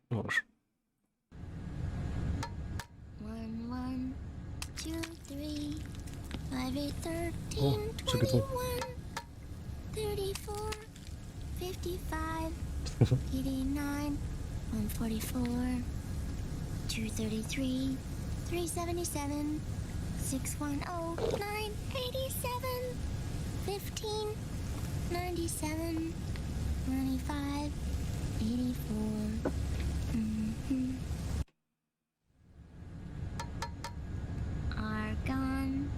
Vamos. 1, 1, 2, 3, 5, 8, 13, Oh, chiquito. 21, 34, 55, 89, 144, 233, 377, 610, 987, 15, 97, 95, 84. Argon.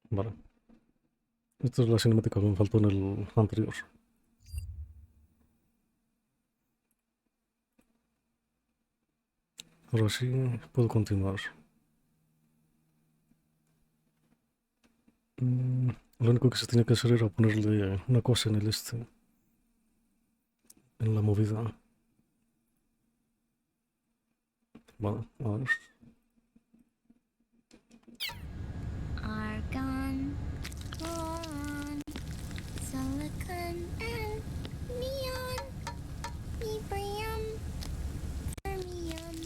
Vale. Esta es la cinemática que me faltó en el anterior. Ahora sí puedo continuar. Lo único que se tenía que hacer era ponerle una cosa en el en la movida. Vale, a ver. Argon, boron, silicon, and neon, yttrium, fermium,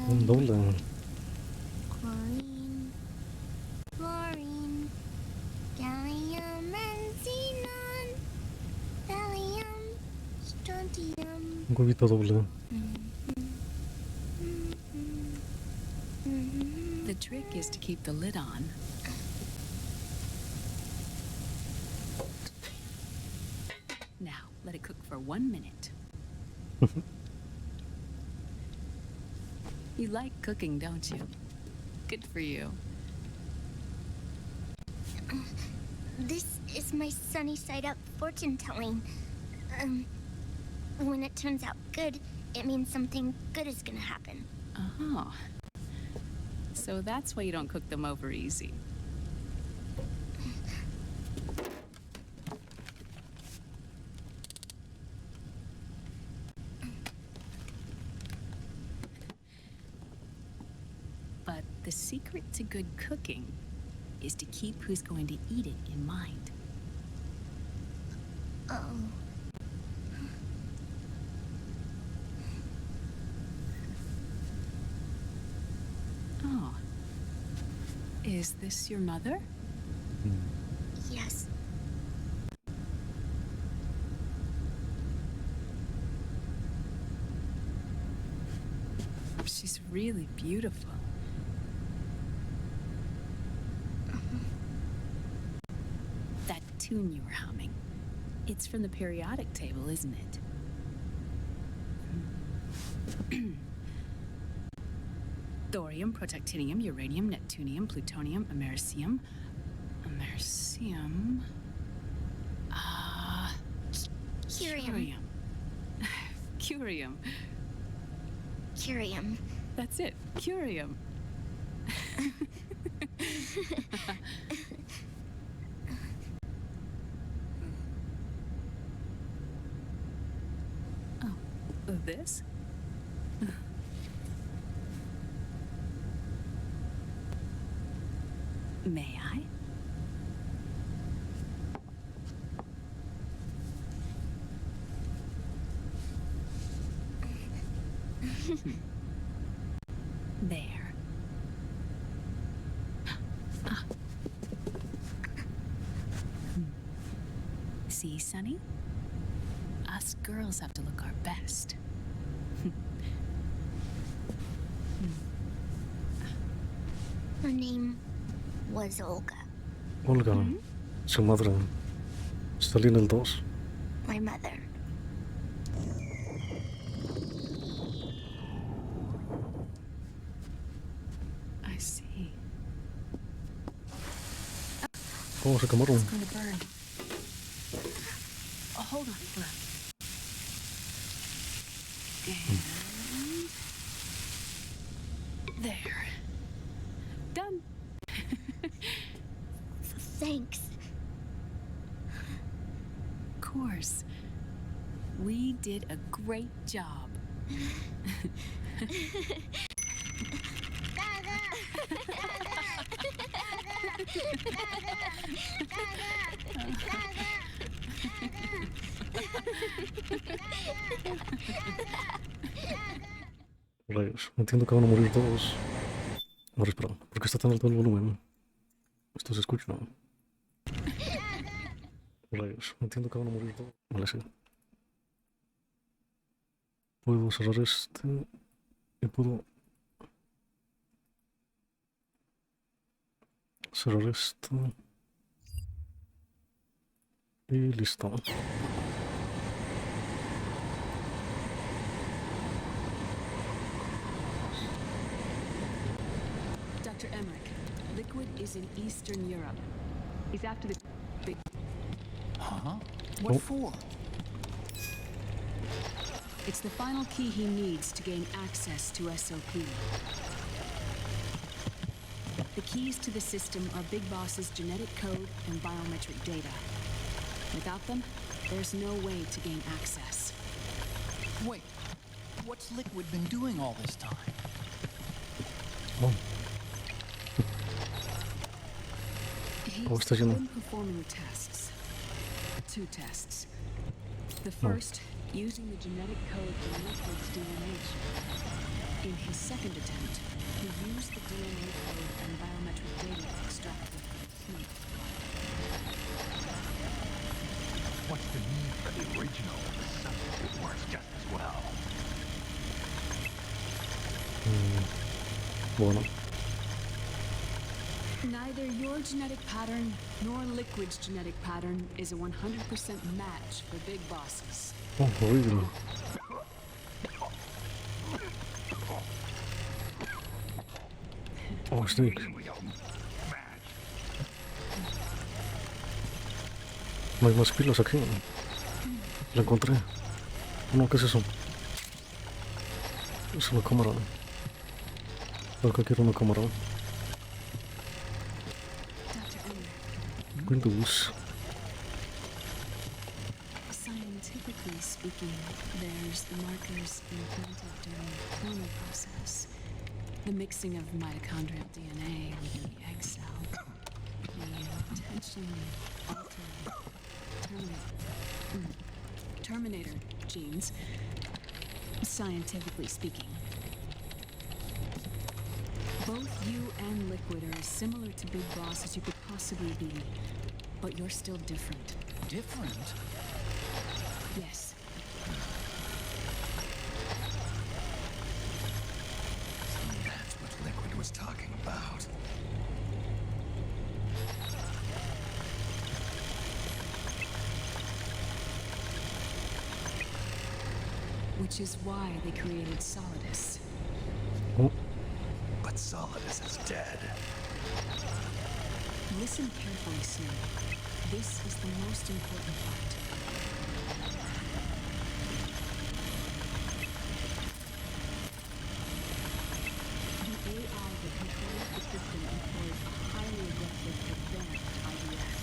Un plutonium, doble. chlorine, fluorine, gallium, and xenon, thallium, strontium. Un huevito doble. The trick is to keep the lid on. Now, let it cook for 1 minute. You like cooking, don't you? Good for you. This is my sunny side up fortune telling. When it turns out good, it means something good is gonna happen. Oh. So that's why you don't cook them over easy. But the secret to good cooking is to keep who's going to eat it in mind. Oh. Oh. Is this your mother? Yes. She's really beautiful. That tune you were humming, it's from the periodic table, isn't it? Thorium, protactinium, uranium, neptunium, plutonium, americium. Americium. Curium. Curium. Curium. That's it. Curium. Oh, this? May I? There. See, Sonny? Us girls have to look our best. Her name was Olga. Olga. Su madre. Salí en el 2. My mother. I see. Oh, se quemaron. It's going to burn. Oh, hold on. And there. Done. Thanks. Of course. We did a great job. Rayos, entiendo que van a morir todos. Ahora espera, ¿por qué está tan alto el volumen? Esto se escucha, ¿no? Rayos, entiendo que van a morir todos. Vale, sí. Puedo cerrar este y puedo cerrar esto y listo. Dr. Emmerich, Liquid is in Eastern Europe. He's after the big... Huh? What Oh. for? It's the final key he needs to gain access to SOP. The keys to the system are Big Boss's genetic code and biometric data. Without them, there's no way to gain access. Wait, what's Liquid been doing all this time? Oh, He's está lleno. been performing tests. 2 tests. The first, using the genetic code from Liquid's DNA chip. In his second attempt, he used the DNA code and biometric data extracted from Snake. What's the need for the original if the substitute works just as well? Bueno, Neither your genetic pattern nor Liquid's genetic pattern is a 100% match for Big Bosses. oh, horrible. Oh, Snake. We don't match. No hay más pilas aquí. La encontré. No, ¿qué es eso? Es una cámara. Creo que quiero una cámara. Dr. Emmer, Windows. scientifically speaking, there's the markers implanted during the clonal process. The mixing of mitochondrial DNA with the egg cell. The intentionally altered terminator genes, scientifically speaking. Both you and Liquid are as similar to Big Boss as you could possibly be, but you're still different. Different? Yes. That's what Liquid was talking about. Which is why they created Solidus. Oh, But Solidus is dead. Listen carefully, Snake. This is the most important part. The AI that controls the system employs a highly aggressive advanced IDS.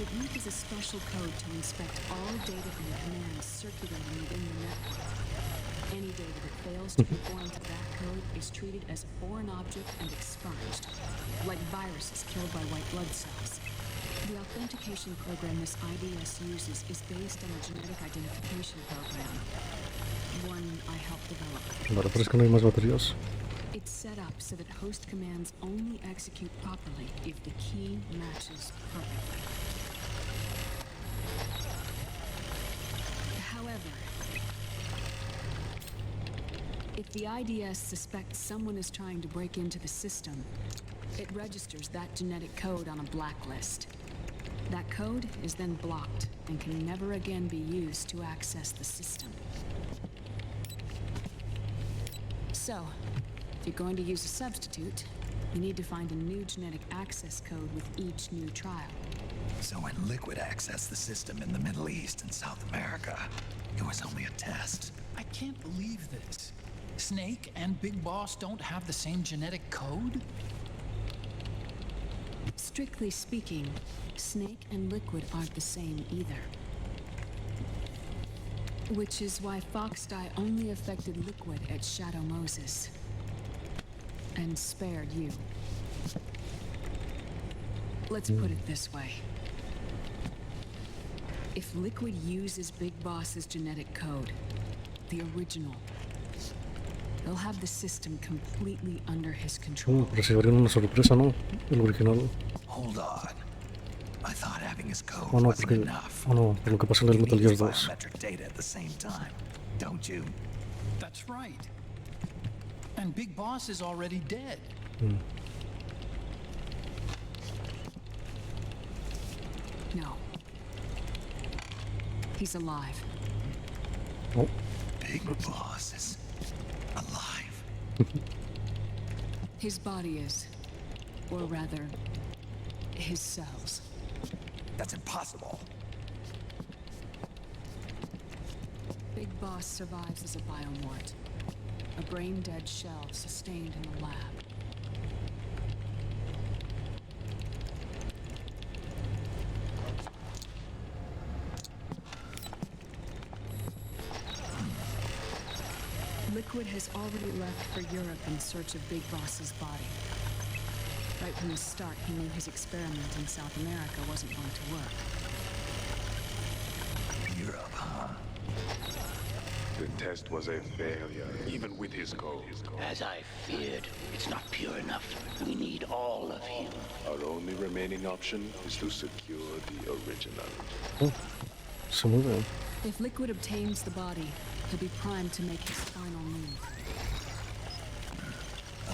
It uses a special code to inspect all data and commands circulating within the network. Any data that fails to conform to that code is treated as a foreign object and expunged, like viruses killed by white blood cells. The authentication program this IDS uses is based on a genetic identification program, one I helped develop. vale, pero es que no hay más baterías. It's set up so that host commands only execute properly if the key matches perfectly. However, if the IDS suspects someone is trying to break into the system, it registers that genetic code on a blacklist. That code is then blocked and can never again be used to access the system. So, if you're going to use a substitute, you need to find a new genetic access code with each new trial. So when Liquid accessed the system in the Middle East and South America, it was only a test. I can't believe this. Snake and Big Boss don't have the same genetic code? Strictly speaking, Snake and Liquid aren't the same either. Which is why Foxdie only affected Liquid at Shadow Moses. And spared you. Let's put it this way. If Liquid uses Big Boss's genetic code, the original, they'll have the system completely under his control. Pero si abrieron una sorpresa, ¿no? El original. Hold on. I thought having his code Oh no, wasn't porque... enough. Oh no, por lo que pasó en el You Metal need Gear his 2. biometric data at the same time, don't you? That's right. And Big Boss is already dead. No. He's alive. Oh, Big Boss is alive. His body is. Or rather, his cells. That's impossible. Big Boss survives as a biomort. A brain-dead shell sustained in the lab. Liquid has already left for Europe in search of Big Boss's body. Right from the start, he knew his experiment in South America wasn't going to work. Europe, huh? The test was a failure, even with his code. As I feared, it's not pure enough. We need all of him. Our only remaining option is to secure the original. oh. Se mueve. If Liquid obtains the body, he'll be primed to make his final move.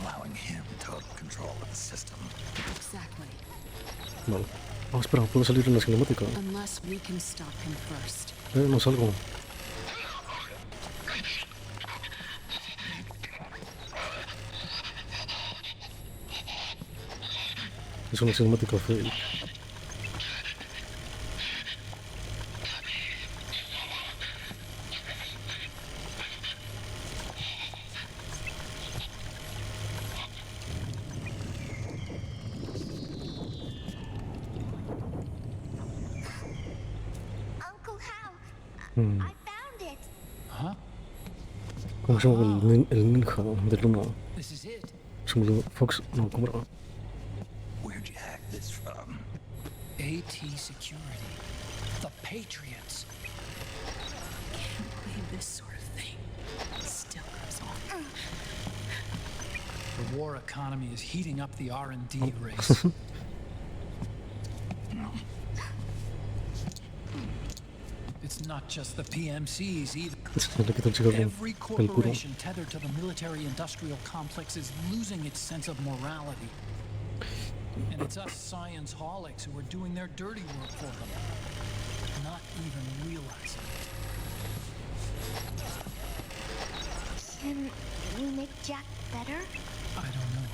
Allowing him total control of the system. Exactly. Vale. Ah, espera, puedo salir en la cinemática. Unless we can stop him first. No salgo. Es una cinemática fake. Uncle Hal, I found it. Huh? ¿Cómo se llama el ninja de Luna? This is it. Se me olvidó. Fox. No, ¿cómo era? Where'd you hack this from? AT Security. The Patriots. Can't believe this sort of thing still goes on. The war economy is heating up the R&D race. It's not just the PMCs either. Le quito el cigarro. Every El puro. corporation tethered to the military-industrial complex is losing its sense of morality. And it's us science-holics who are doing their dirty work for them, not even realizing it. Can we make Jack better? I don't know.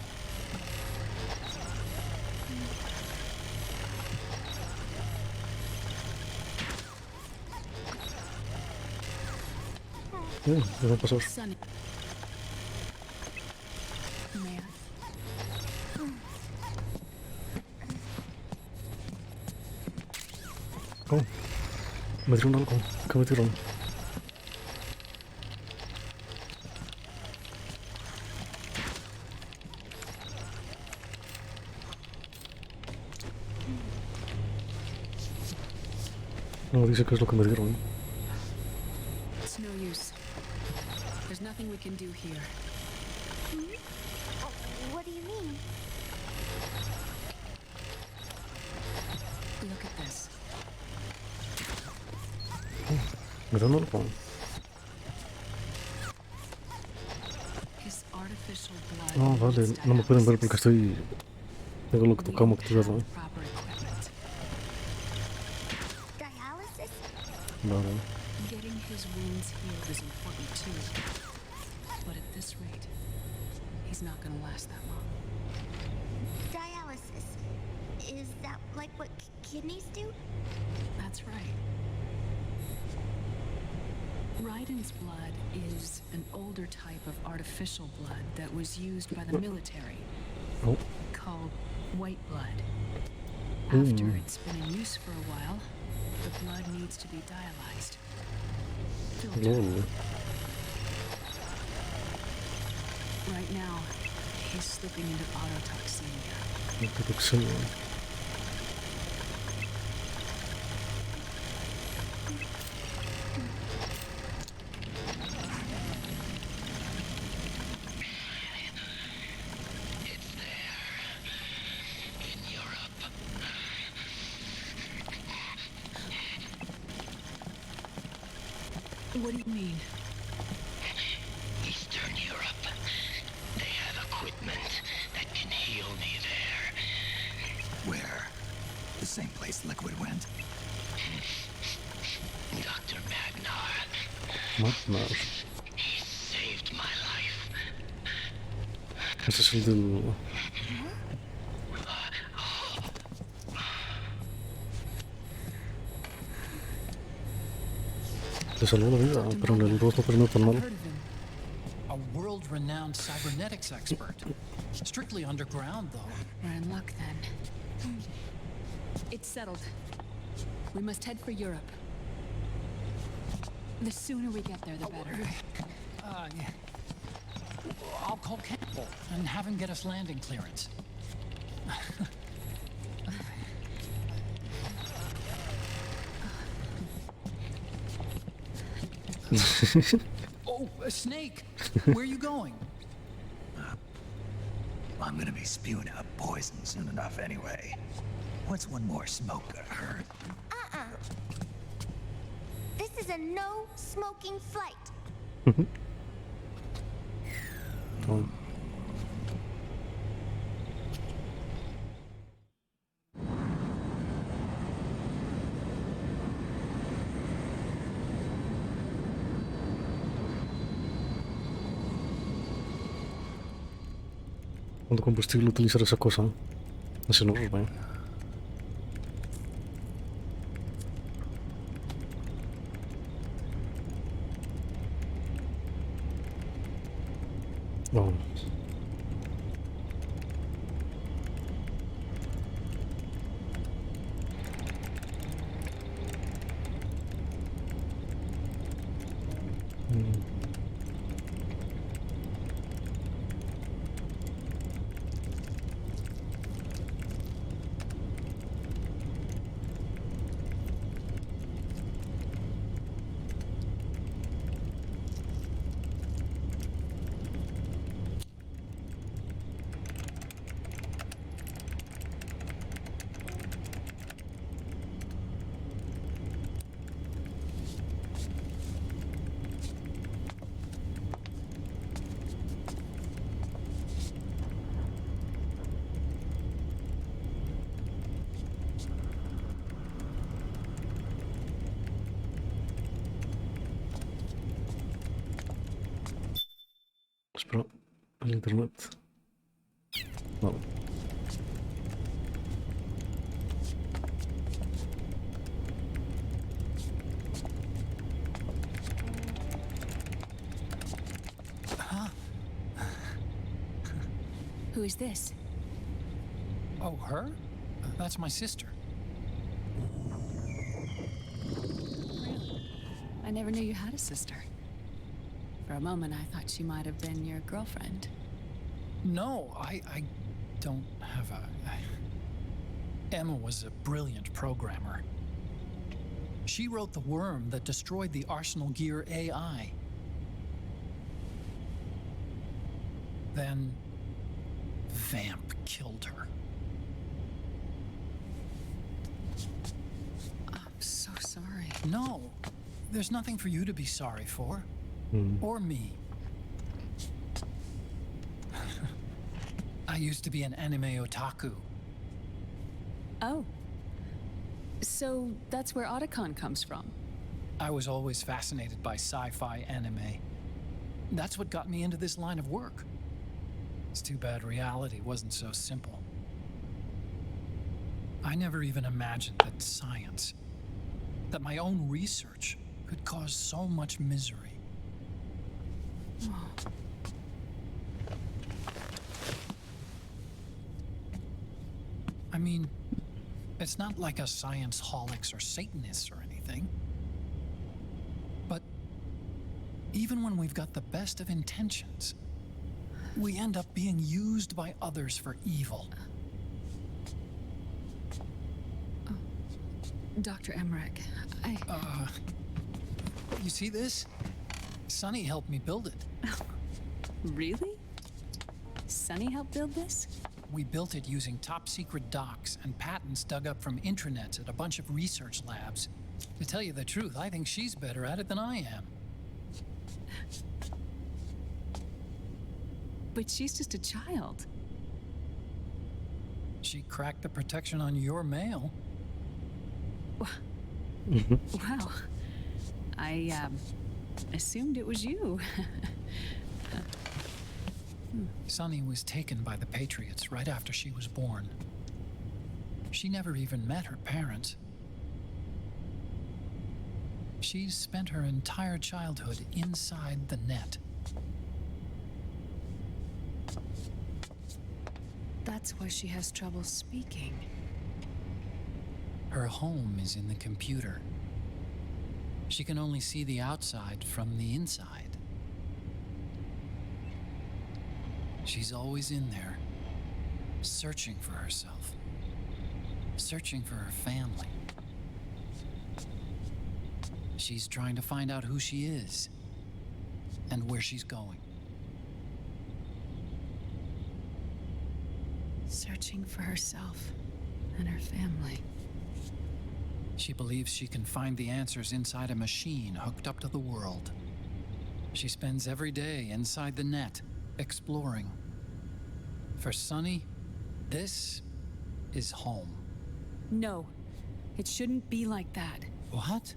Ya va a pasar. Sonny. May I? Oh. Me dieron algo. ¿Qué me dieron? No, dice que es lo que me dieron. It's no use. There's nothing we can do here. What do you mean? Look at this. Me dan algo. His artificial blood. Ah, vale. needs No me pueden ver porque dialysis. estoy... Tengo lo que We tocamos don't activado. have proper equipment. Dialysis? Vale. Getting his wounds healed is important too. But at this rate, he's not gonna last that long. Dialysis. Is that like what kidneys do? That's right. Raiden's blood is an older type of artificial blood that was used by the military, Oh. called white blood. After it's been in use for a while, the blood needs to be dialyzed. Filtered. Lol. Right now, he's slipping into autotoxemia. Qué toxina. What do you mean? Eastern Europe. They have equipment that can heal me there. Where? The same place Liquid went? Dr. Magnar. Magnar. He saved my life. Ese es el del... Le salvó la vida, pero en el 2 no terminó tan I've mal. heard of him. A world-renowned cybernetics expert. Strictly underground, though. We're in luck then. It's settled. We must head for Europe. The sooner we get there, the better. Yeah. I'll call Campbell and have him get us landing clearance. Oh, a snake! Where are you going? I'm gonna be spewing out poison soon enough anyway. What's one more smoke gonna hurt? This is a no smoking flight. Oh. ¿Cuánto combustible utilizar esa cosa? Es enorme. Vamos. Espera, el internet. Vale. Who is this? Oh, her? That's my sister. Really? I never knew you had a sister. For a moment, I thought she might have been your girlfriend. No, I don't have a... Emma was a brilliant programmer. She wrote the worm that destroyed the Arsenal Gear AI. Then... Vamp killed her. I'm so sorry. No, there's nothing for you to be sorry for. Or me. I used to be an anime otaku. Oh. So that's where Otacon comes from. I was always fascinated by sci-fi anime. That's what got me into this line of work. It's too bad reality wasn't so simple. I never even imagined that science, that my own research, could cause so much misery. I mean, it's not like us science holics or Satanists or anything. But even when we've got the best of intentions, we end up being used by others for evil. Dr. Emmerich, You see this? Sonny helped me build it. Really? Sonny helped build this? We built it using top-secret docs and patents dug up from intranets at a bunch of research labs. To tell you the truth, I think she's better at it than I am. But she's just a child. She cracked the protection on your mail. Wow. I assumed it was you. Sunny was taken by the Patriots right after she was born. She never even met her parents. She's spent her entire childhood inside the net. That's why she has trouble speaking. Her home is in the computer. She can only see the outside from the inside. She's always in there, searching for herself, searching for her family. She's trying to find out who she is and where she's going. Searching for herself and her family. She believes she can find the answers inside a machine hooked up to the world. She spends every day inside the net, exploring. For Sunny, this is home. No, it shouldn't be like that. What?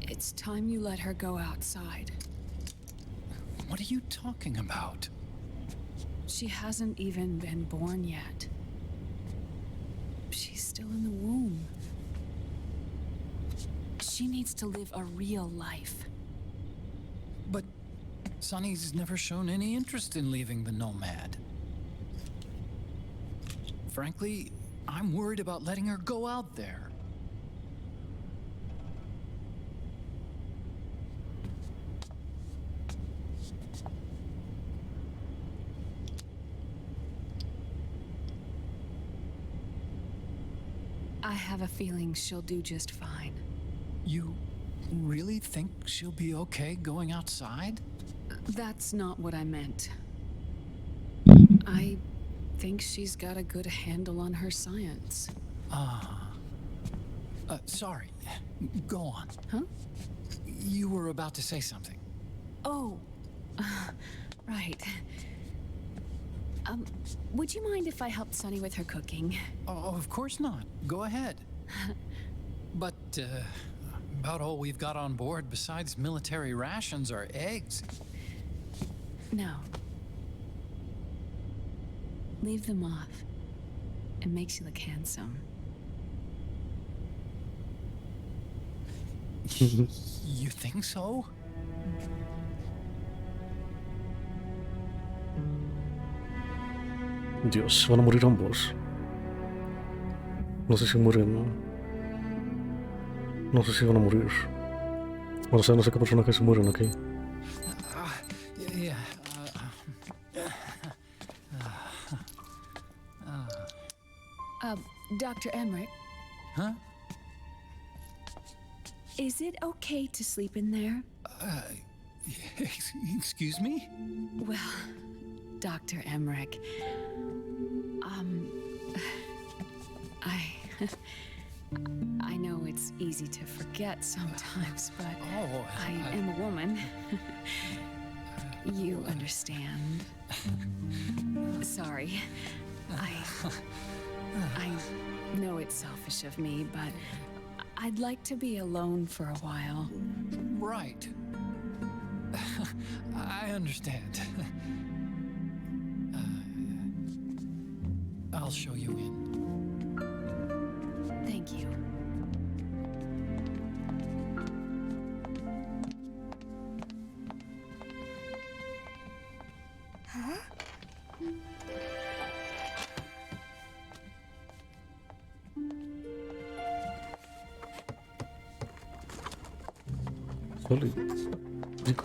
It's time you let her go outside. What are you talking about? She hasn't even been born yet. She's still in the womb. She needs to live a real life. But Sunny's never shown any interest in leaving the Nomad. Frankly, I'm worried about letting her go out there. I have a feeling she'll do just fine. You really think she'll be okay going outside? That's not what I meant. I think she's got a good handle on her science. Sorry. Go on. Huh? You were about to say something. Oh, right. Would you mind if I helped Sunny with her cooking? Oh, of course not. Go ahead. But, about all we've got on board besides military rations are eggs. No. Leave them off. It makes you look handsome. You think so? Dios, van a morir ambos. No sé si mueren. No sé si van a morir. Bueno, o sea, no sé qué personajes se mueren aquí. Yeah. Dr. Emmerich, Huh? is it okay to sleep in there? Excuse me? Well, Dr. Emmerich, I know it's easy to forget sometimes, but Oh, I am a woman. You understand. Sorry. I know it's selfish of me, but I'd like to be alone for a while. Right. I understand. I'll show you in. Thank you. Solid. Rico.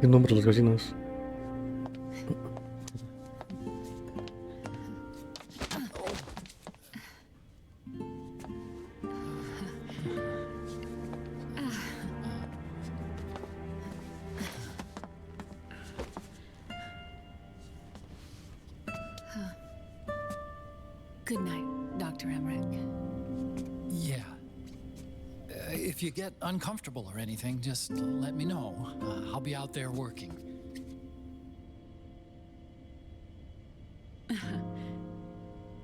¿Qué nombre las gallinas? Good night, Dr. Emmerich. Yeah. If you get uncomfortable or anything, just let me know. I'll be out there working.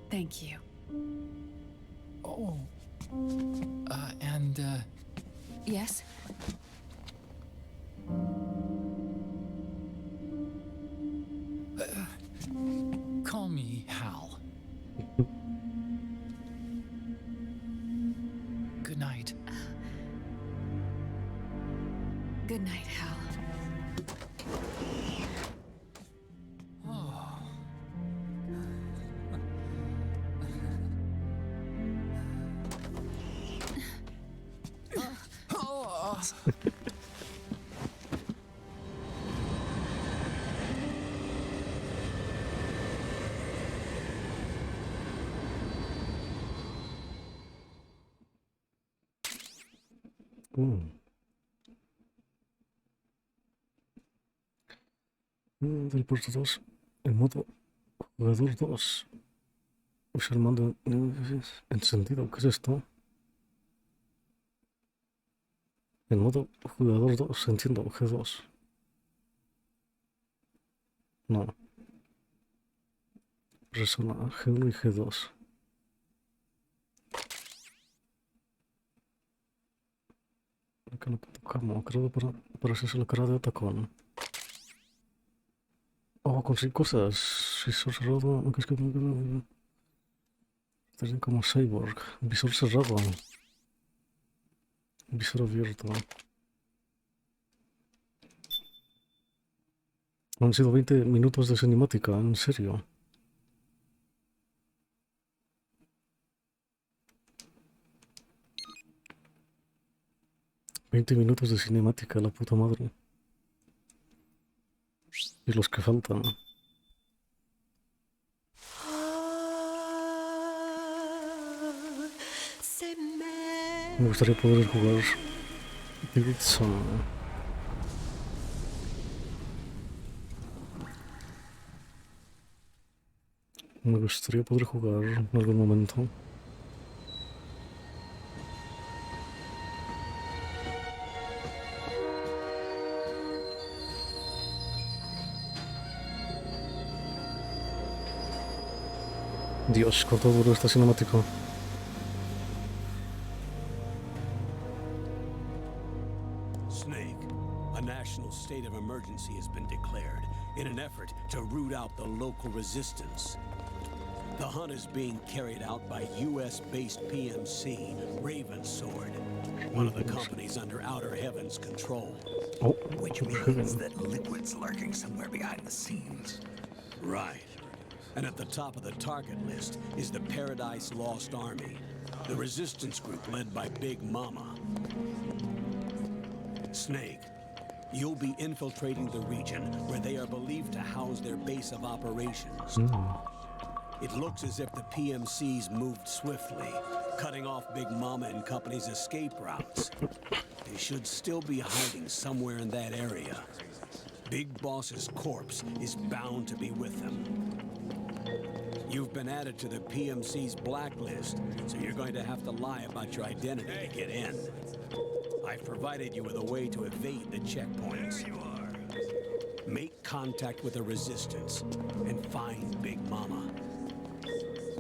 Thank you. Oh. And, Yes? call me Hal. Good night. Good night, Hal. Del puesto 2, en modo jugador 2. Usa el mando encendido. ¿Qué es esto? En modo jugador 2, entiendo, G2. No. Persona G1 y G2. Acá no tocamos, creo que para eso es la cara de atacón. Oh, conseguir cosas. Si sos cerrado, aunque es que... Estás como cyborg. Visor cerrado. Visor abierto. Han sido 20 minutos de cinemática, en serio. $20 minutos de cinemática, la puta madre. Y los que faltan. Me gustaría poder jugar Patriots. Me gustaría poder jugar en algún momento. Dios, cuánto duró esta cinemática. Snake, a national state of emergency has been declared in an effort to root out the local resistance. The hunt is being carried out by US-based PMC, Ravensword, one of the companies under Outer Heaven's control. Oh, Which means that Liquid's lurking somewhere behind the scenes. Right. And at the top of the target list is the Paradise Lost Army, the resistance group led by Big Mama. Snake, you'll be infiltrating the region where they are believed to house their base of operations. It looks as if the PMC's moved swiftly, cutting off Big Mama and company's escape routes. They should still be hiding somewhere in that area. Big Boss's corpse is bound to be with them. You've been added to the PMC's blacklist, so you're going to have to lie about your identity to get in. I've provided you with a way to evade the checkpoints. There you are. Make contact with the resistance and find Big Mama.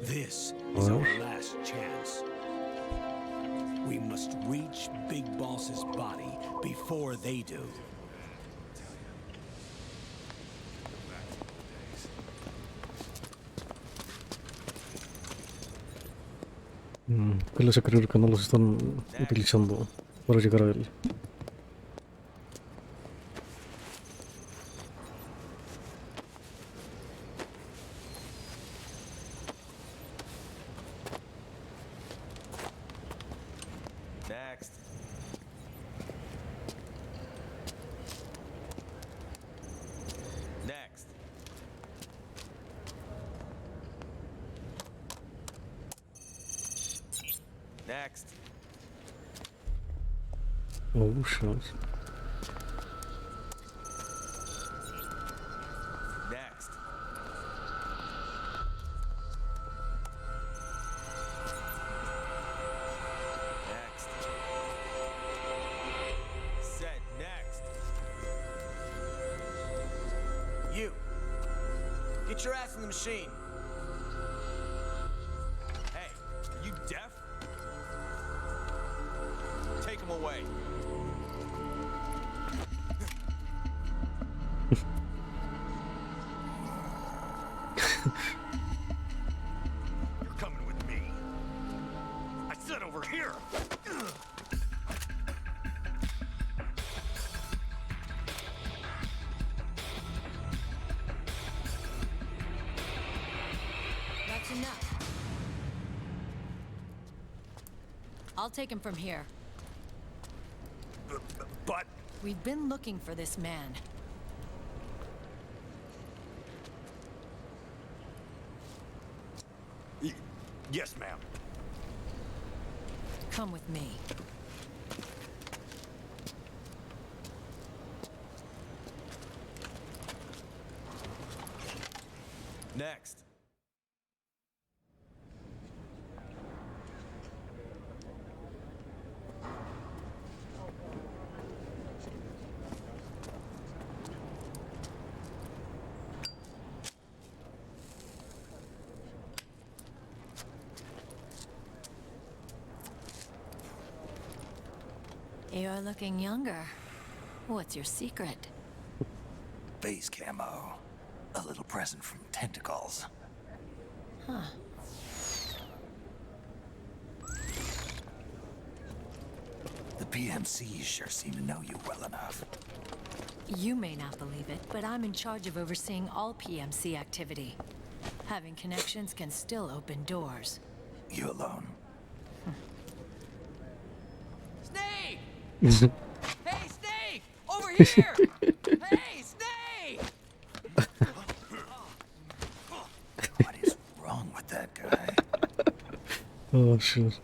This is our last chance. We must reach Big Boss's body before they do. ¿Qué les hace creer que no los están utilizando para llegar a él? Next. Next. Next. Oh, shit. Next. Next. Get your ass in the machine. Hey, are you deaf? Take him away. You're coming with me. I said over here. That's enough. I'll take him from here. But We've been looking for this man. yes, ma'am. Come with me. Next. You're looking younger. What's your secret? Base camo. A little present from Tentacles. Huh. The PMCs sure seem to know you well enough. You may not believe it, but I'm in charge of overseeing all PMC activity. Having connections can still open doors. You alone? Snake! Hey, Snake! Over here! Hey, Snake! What is wrong with that guy? Oh, shit.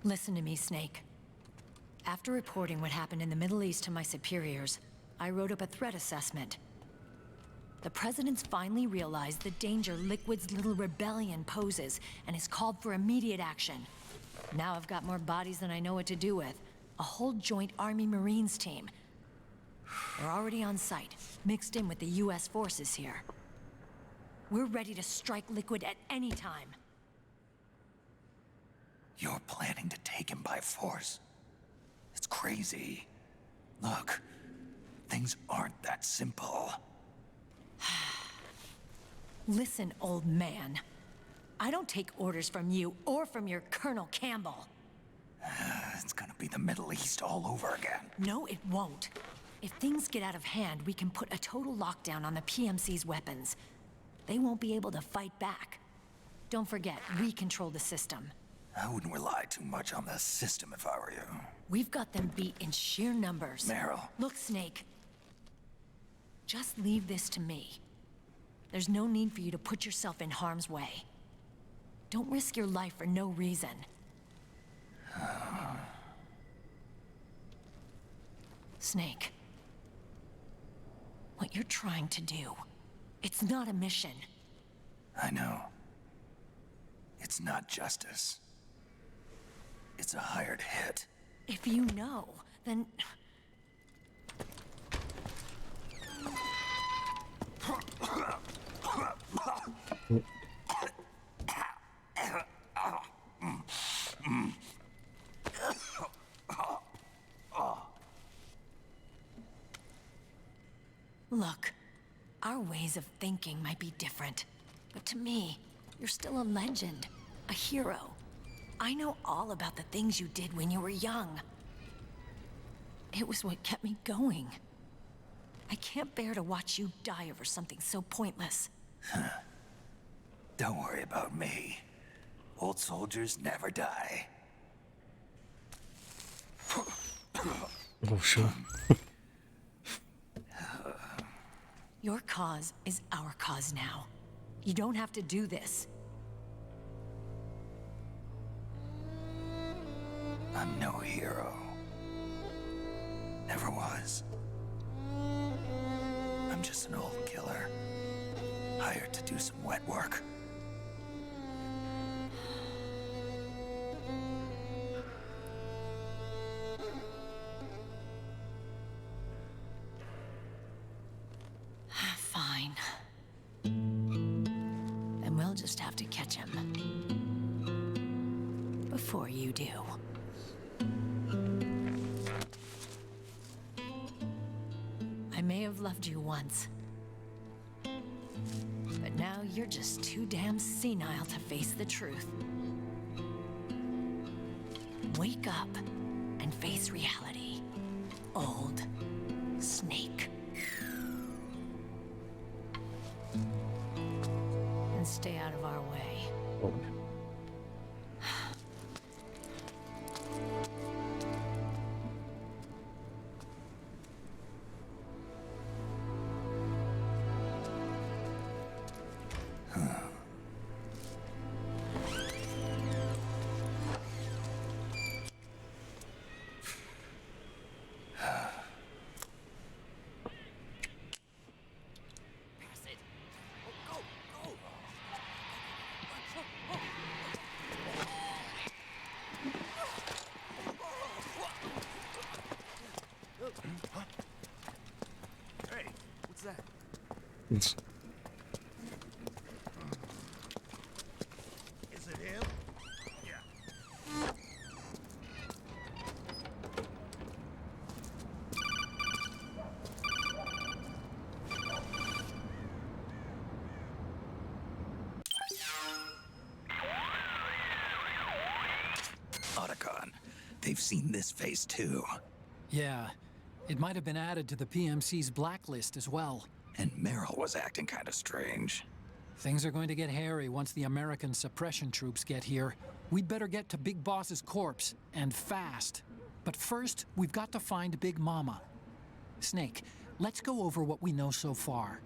Listen to me, Snake. After reporting what happened in the Middle East to my superiors, I wrote up a threat assessment. The President's finally realized the danger Liquid's little rebellion poses and has called for immediate action. Now I've got more bodies than I know what to do with. A whole joint Army-Marines team. We're already on site, mixed in with the U.S. forces here. We're ready to strike Liquid at any time. You're planning to take him by force? It's crazy. Look, things aren't that simple. Listen, old man. I don't take orders from you or from your Colonel Campbell. It's gonna be the Middle East all over again. No, it won't. If things get out of hand, we can put a total lockdown on the PMC's weapons. They won't be able to fight back. Don't forget, we control the system. I wouldn't rely too much on the system if I were you. We've got them beat in sheer numbers. Meryl. Look, Snake. Just leave this to me. There's no need for you to put yourself in harm's way. Don't risk your life for no reason. Snake. What you're trying to do, it's not a mission. I know. It's not justice. It's a hired hit. If you know, then... Look, our ways of thinking might be different, but to me, you're still a legend, a hero. I know all about the things you did when you were young. It was what kept me going. I can't bear to watch you die over something so pointless. Don't worry about me. Old soldiers never die. Oh, shit. Your cause is our cause now. You don't have to do this. I'm no hero. Never was. I'm just an old killer. killer. Hired to do some wet work. Fine. Then we'll just have to catch him. Before you do. I may have loved you once. But now you're just too damn senile to face the truth. Wake up and face reality, old Snake. And stay out of our way. Oh. Hey, what's that? It's Is it him? Yeah. Otacon, they've seen this face too. Yeah, it might have been added to the PMC's blacklist as well. And Meryl was acting kind of strange. Things are going to get hairy once the American suppression troops get here. We'd better get to Big Boss's corpse, and fast. But first, we've got to find Big Mama. Snake, let's go over what we know so far.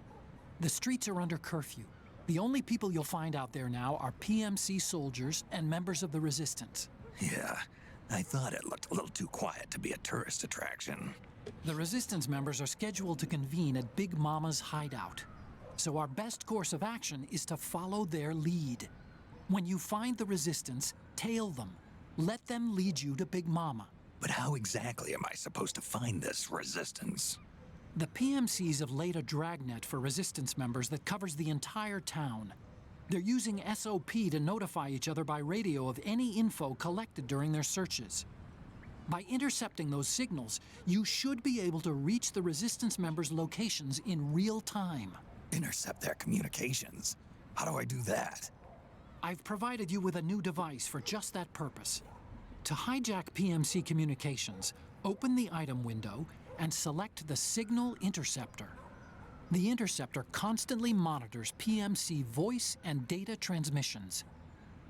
The streets are under curfew. The only people you'll find out there now are PMC soldiers and members of the Resistance. Yeah, I thought it looked a little too quiet to be a tourist attraction. The Resistance members are scheduled to convene at Big Mama's hideout. So our best course of action is to follow their lead. When you find the Resistance, tail them. Let them lead you to Big Mama. But how exactly am I supposed to find this Resistance? The PMCs have laid a dragnet for Resistance members that covers the entire town. They're using SOP to notify each other by radio of any info collected during their searches. By intercepting those signals, you should be able to reach the Resistance members' locations in real time. Intercept their communications? How do I do that? I've provided you with a new device for just that purpose. To hijack PMC communications, open the item window and select the Signal Interceptor. The interceptor constantly monitors PMC voice and data transmissions.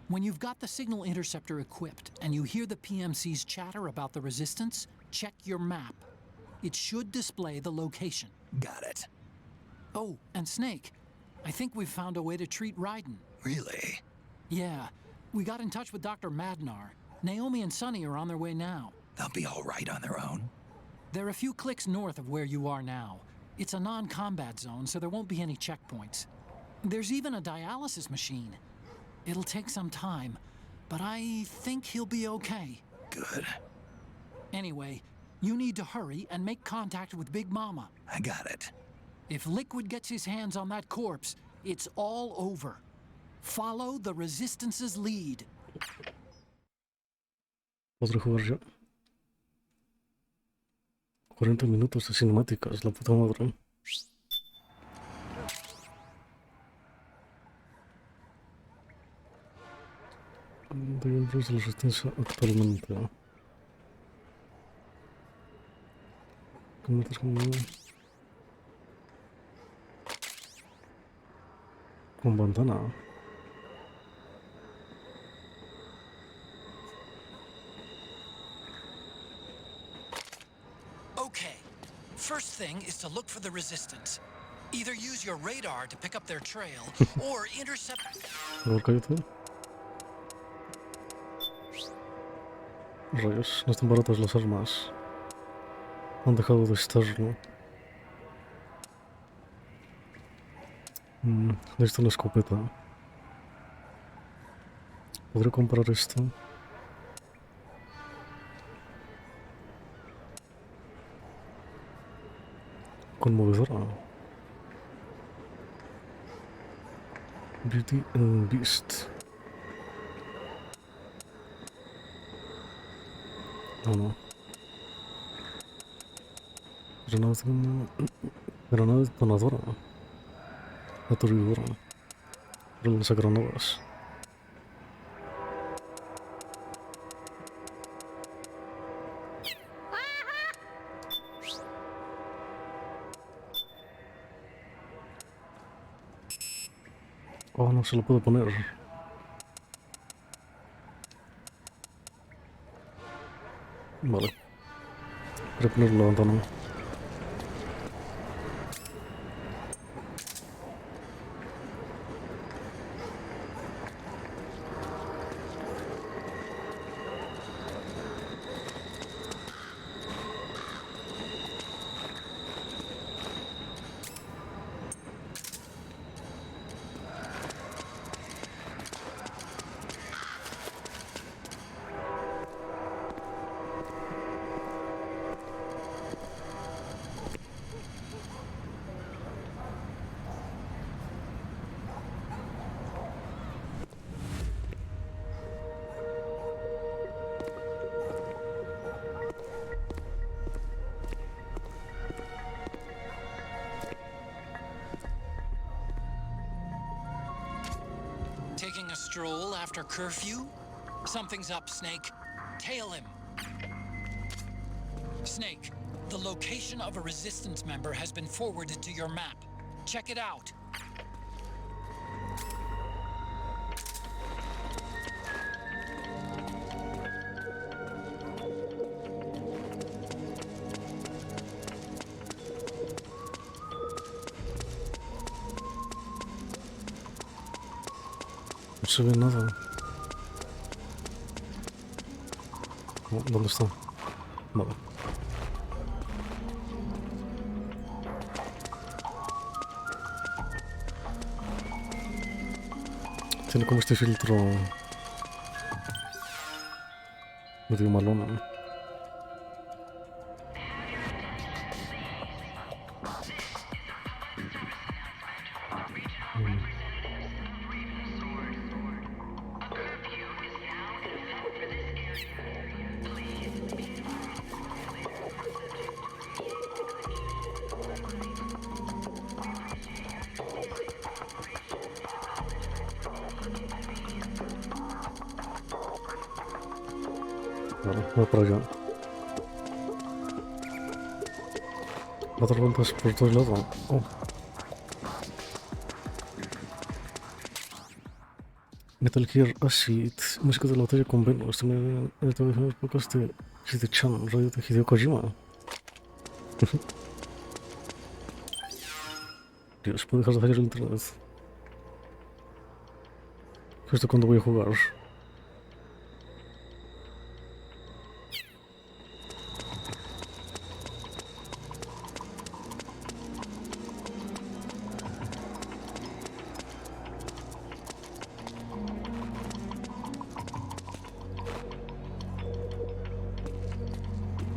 When you've got the Signal Interceptor equipped and you hear the PMC's chatter about the Resistance, check your map. It should display the location. Got it. Oh, and Snake, I think we've found a way to treat Raiden. Really? Yeah, we got in touch with Dr. Madnar. Naomi and Sonny are on their way now. They'll be all right on their own? They're a few clicks north of where you are now. It's a non-combat zone, so there won't be any checkpoints. There's even a dialysis machine. It'll take some time, but I think he'll be okay. Good. Anyway, you need to hurry and make contact with Big Mama. I got it. If Liquid gets his hands on that corpse, it's all over. Follow the Resistance's lead. Podré jugar yo. 40 minutos de cinemáticas, la puta madre. De miembros de la resistencia actualmente. Con bandana. Okay. First thing is to look for the Resistance. Either use your radar to pick up their trail, or intercept... A ver, cállate. Rayos, no están baratas las armas. Han dejado de estarlo. Necesito una escopeta. Podría comprar esto. Conmovedora. Beauty and Beast. No, no. Granada detonadora. Aturdidora. Lanzagranadas. Oh, no se lo puedo poner. Vale. Voy a ponerlo en la ventana. Taking a stroll after curfew? Something's up, Snake. Tail him. Snake, the location of a resistance member has been forwarded to your map. Check it out. No se ve nada. ¿Dónde está? Vale. Tiene como este filtro medio malón. Vale, voy para allá. Va a dar vueltas por todos lados. Oh. Metal Gear Acid, música de la batalla con Venus. También en el podcast de Hide-chan, radio de Hideo Kojima. Dios, puedo dejar de fallar el internet. Justo cuando voy a jugar.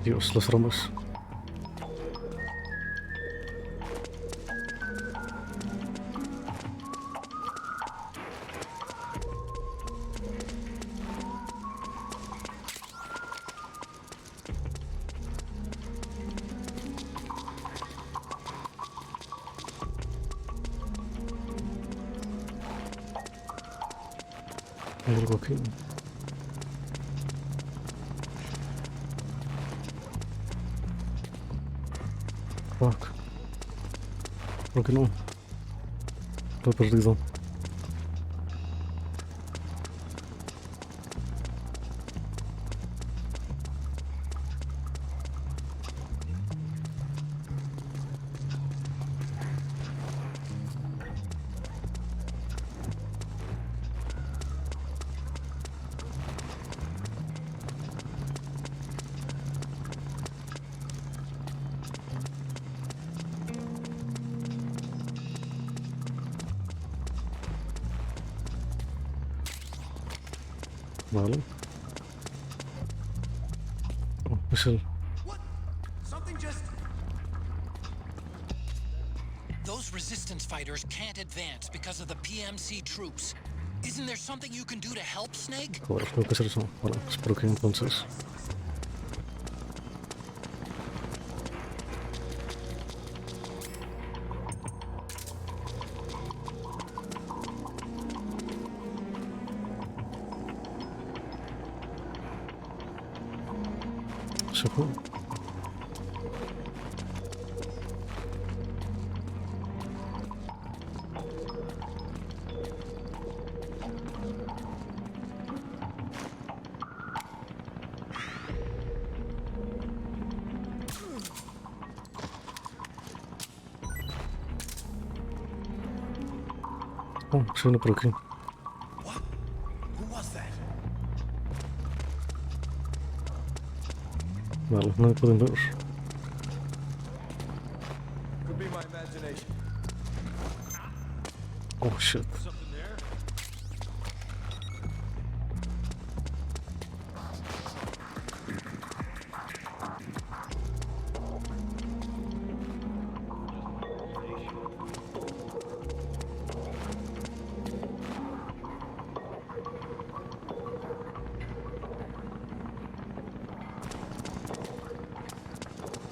Dios, las ramas. Hay algo aquí. Fuck. ¿Por qué no? Lo he perdido. Vale. Oh, es el... What? Something just... Those resistance fighters can't advance because of the PMC troops. Isn't there something you can do to help, Snake? Joder, tengo que hacer eso. Vale, espero que entonces... Se fue. Oh, se viene por aquí. What? Who was that? Vale, no me pueden ver. Could be my imagination. Oh shit. Something there?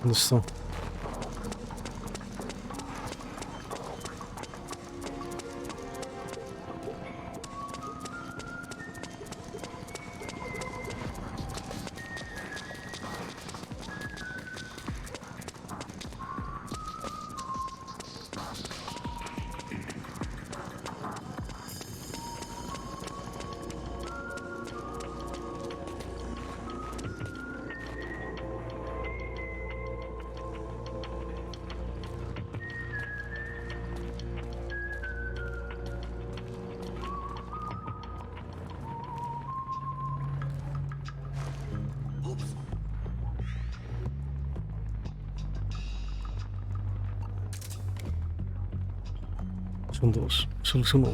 ¿Dónde está? Son dos. Solo es uno.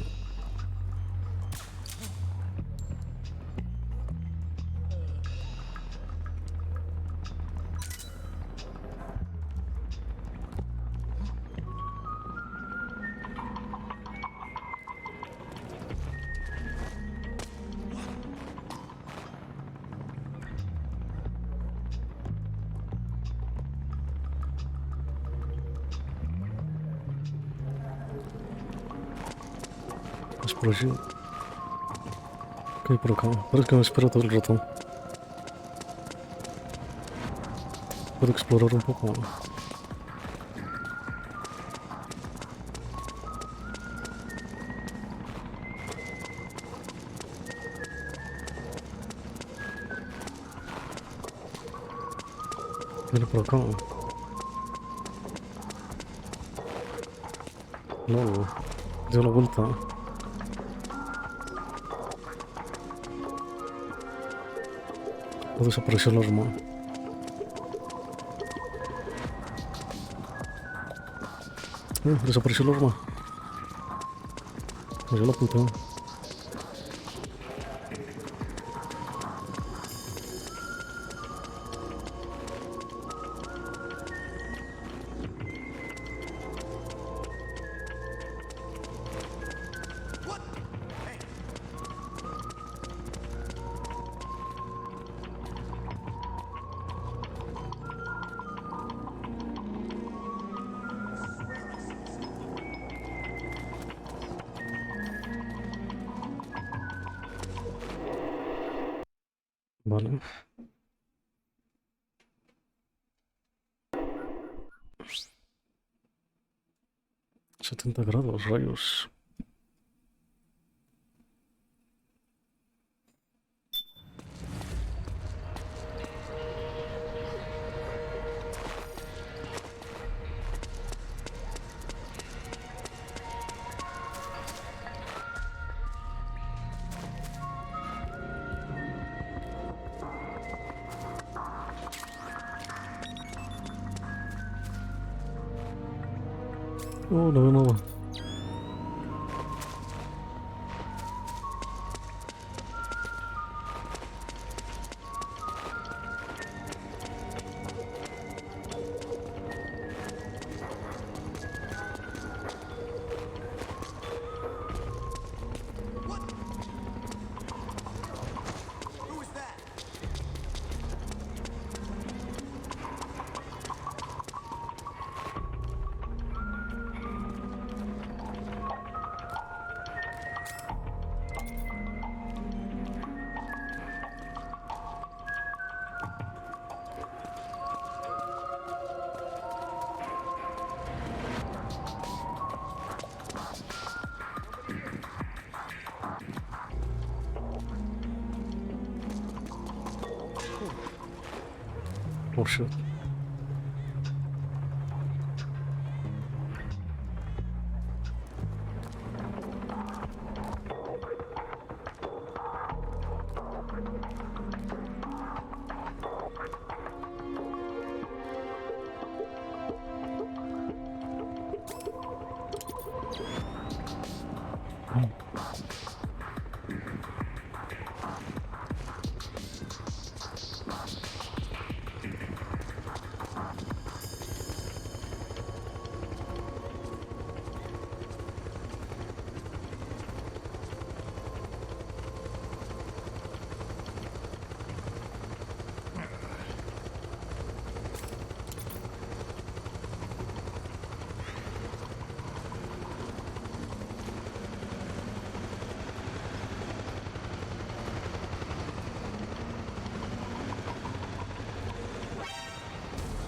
Es por allí. Ok, por acá. Pero es que me espero todo el rato. Puedo explorar un poco. Mira por acá. No, dio la vuelta. O desapareció el arma. Desapareció el arma. Ya la apunté. What? Hey, Vale. $70 rayos. Oh, no veo nada. Oh shit.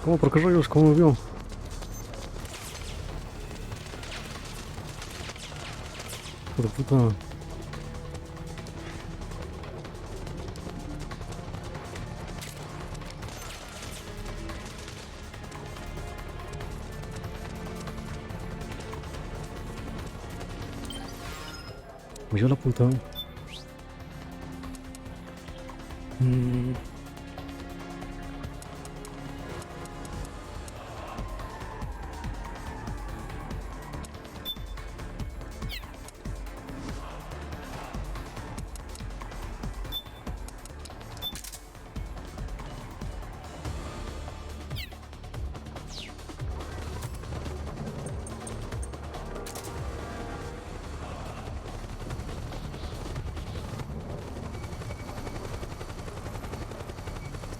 ¿Cómo? ¿Por qué rayos? ¿Cómo me vio? Hijo de puta. Me dio la puta.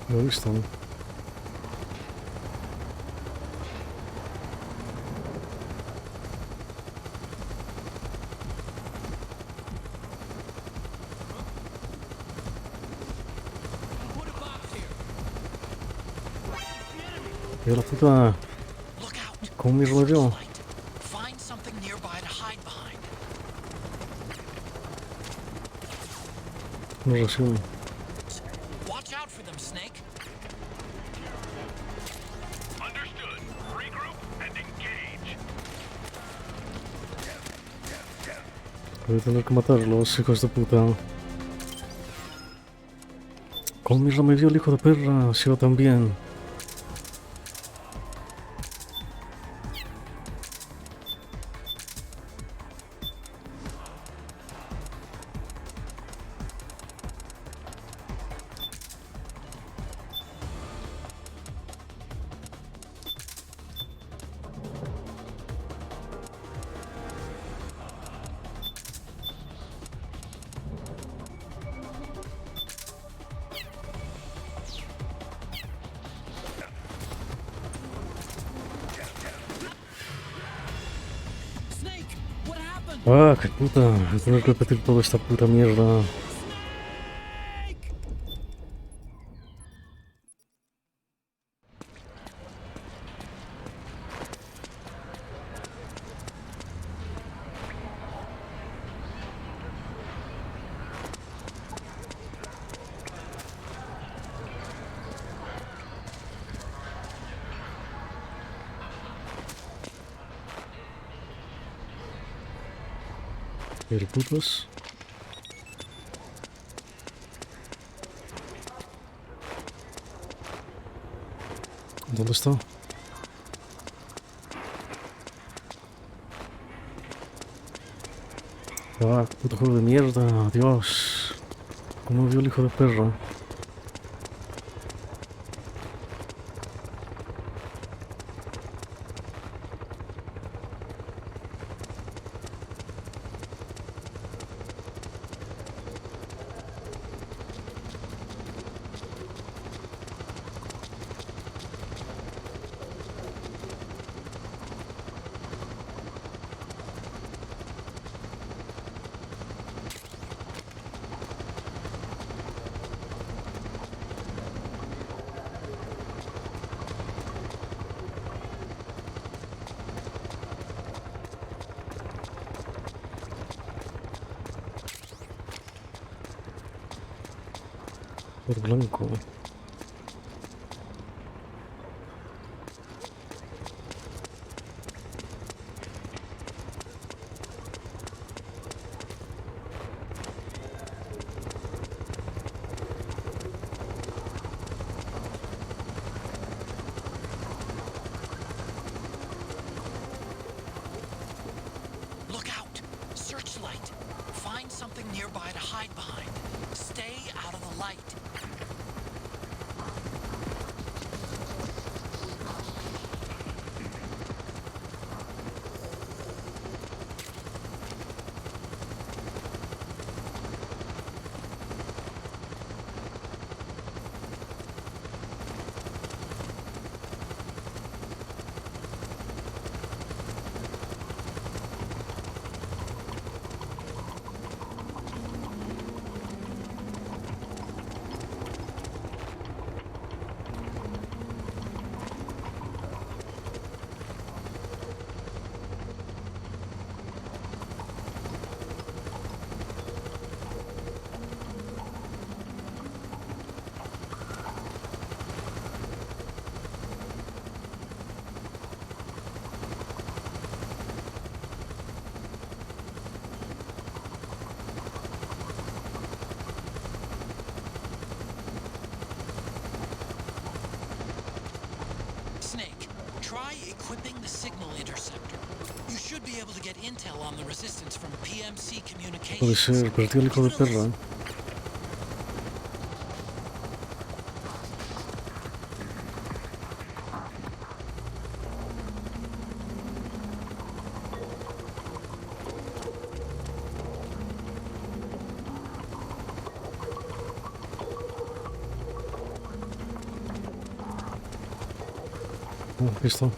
Lo he visto. Me dio la puta. ¿Cómo me rollo? Find something nearby to hide behind. No reacciona. Watch out for them, Snake. Understood. Regroup and engage. Voy a tener que matarlos, hijos de puta. ¿Cómo mierda me vio el hijo de perra? Si yo también. Snake, what happened? Ah, qué puta. Voy a tener que repetir toda esta puta mierda. El putos. ¿Dónde está? Ah, puto juego de mierda, Dios. ¿Cómo me vio el hijo de perra? Por blanco. hide behind. Stay out of the light. Snake, try equipping the signal interceptor. You should be able to get intel on the resistance from PMC communications. Puede ser, pero tío, el hijo de perra. Aquí está.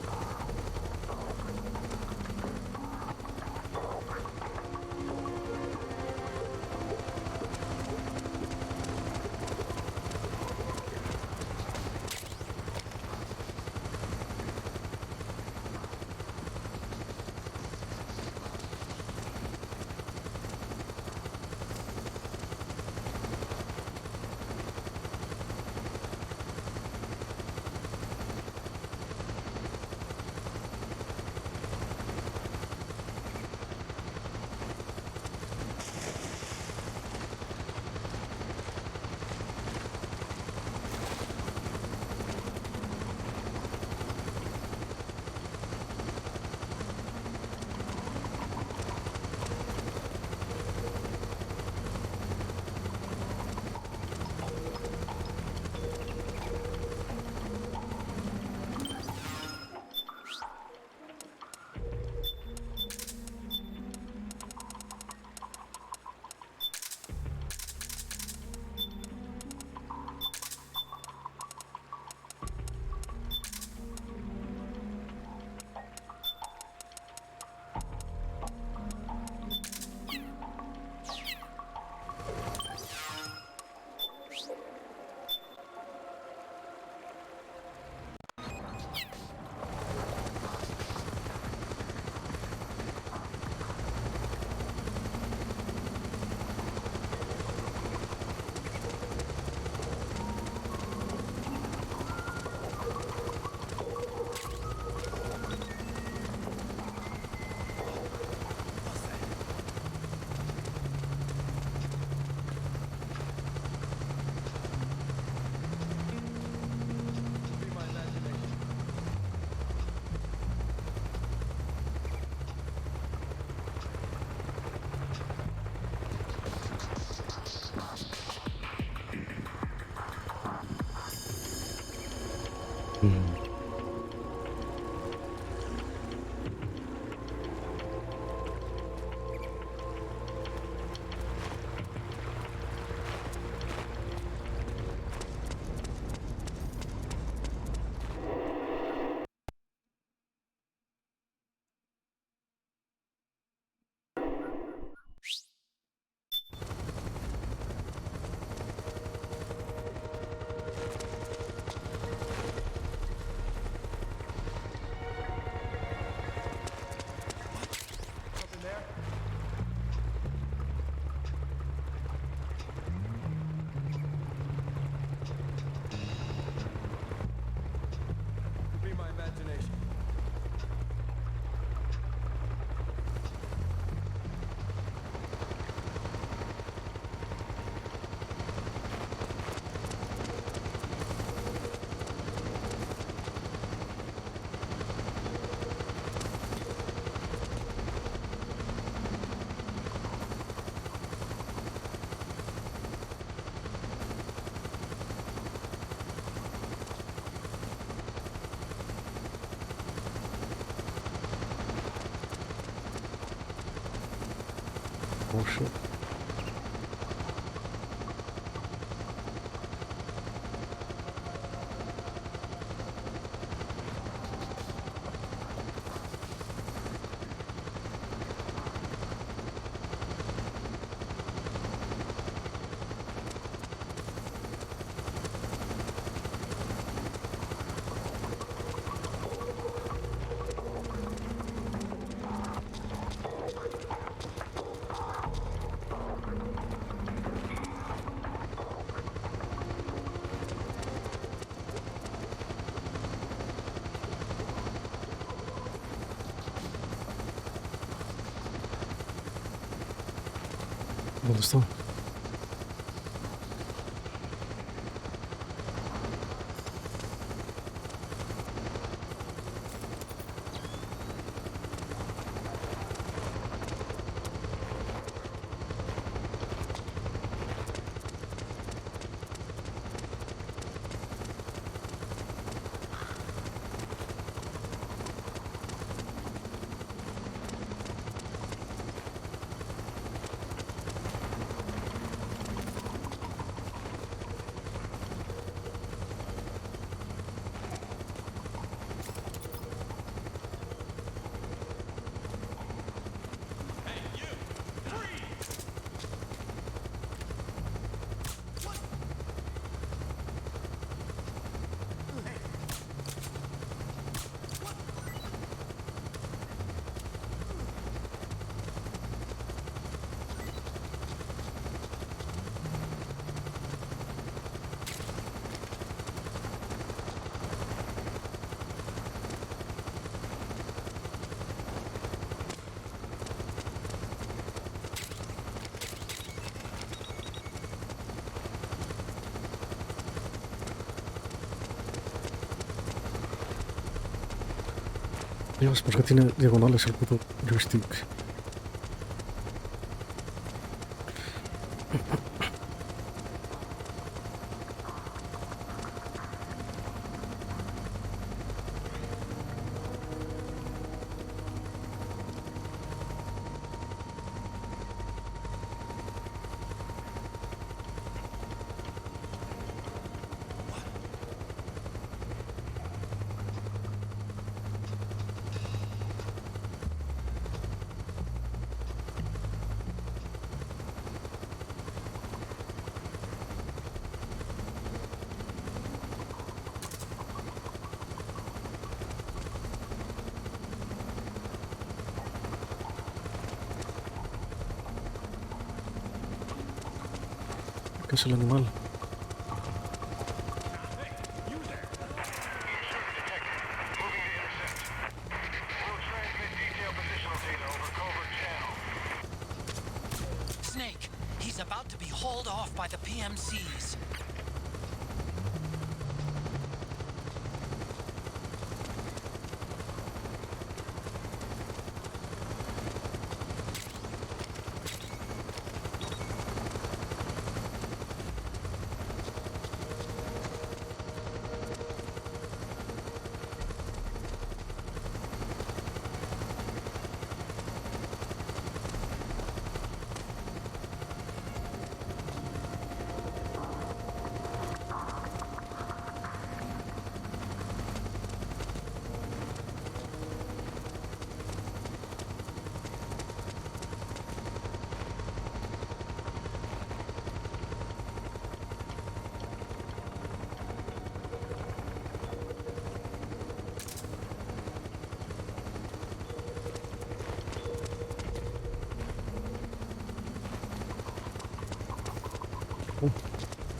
shit. ¿Dónde está? Dios, ¿por qué tiene diagonales el puto joystick? ¿Qué es el animal? Snake, he's about to be hauled off by the PMCs.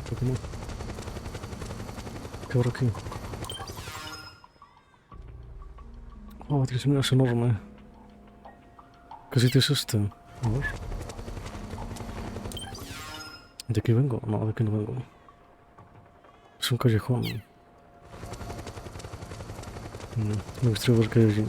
¿Por qué no? ¿Qué habrá aquí? Oh, Dios mío, es enorme. ¿Qué sitio es este? A ver. ¿De aquí vengo? No, de aquí no vengo. Es un callejón. Me gustaría ver qué hay allí.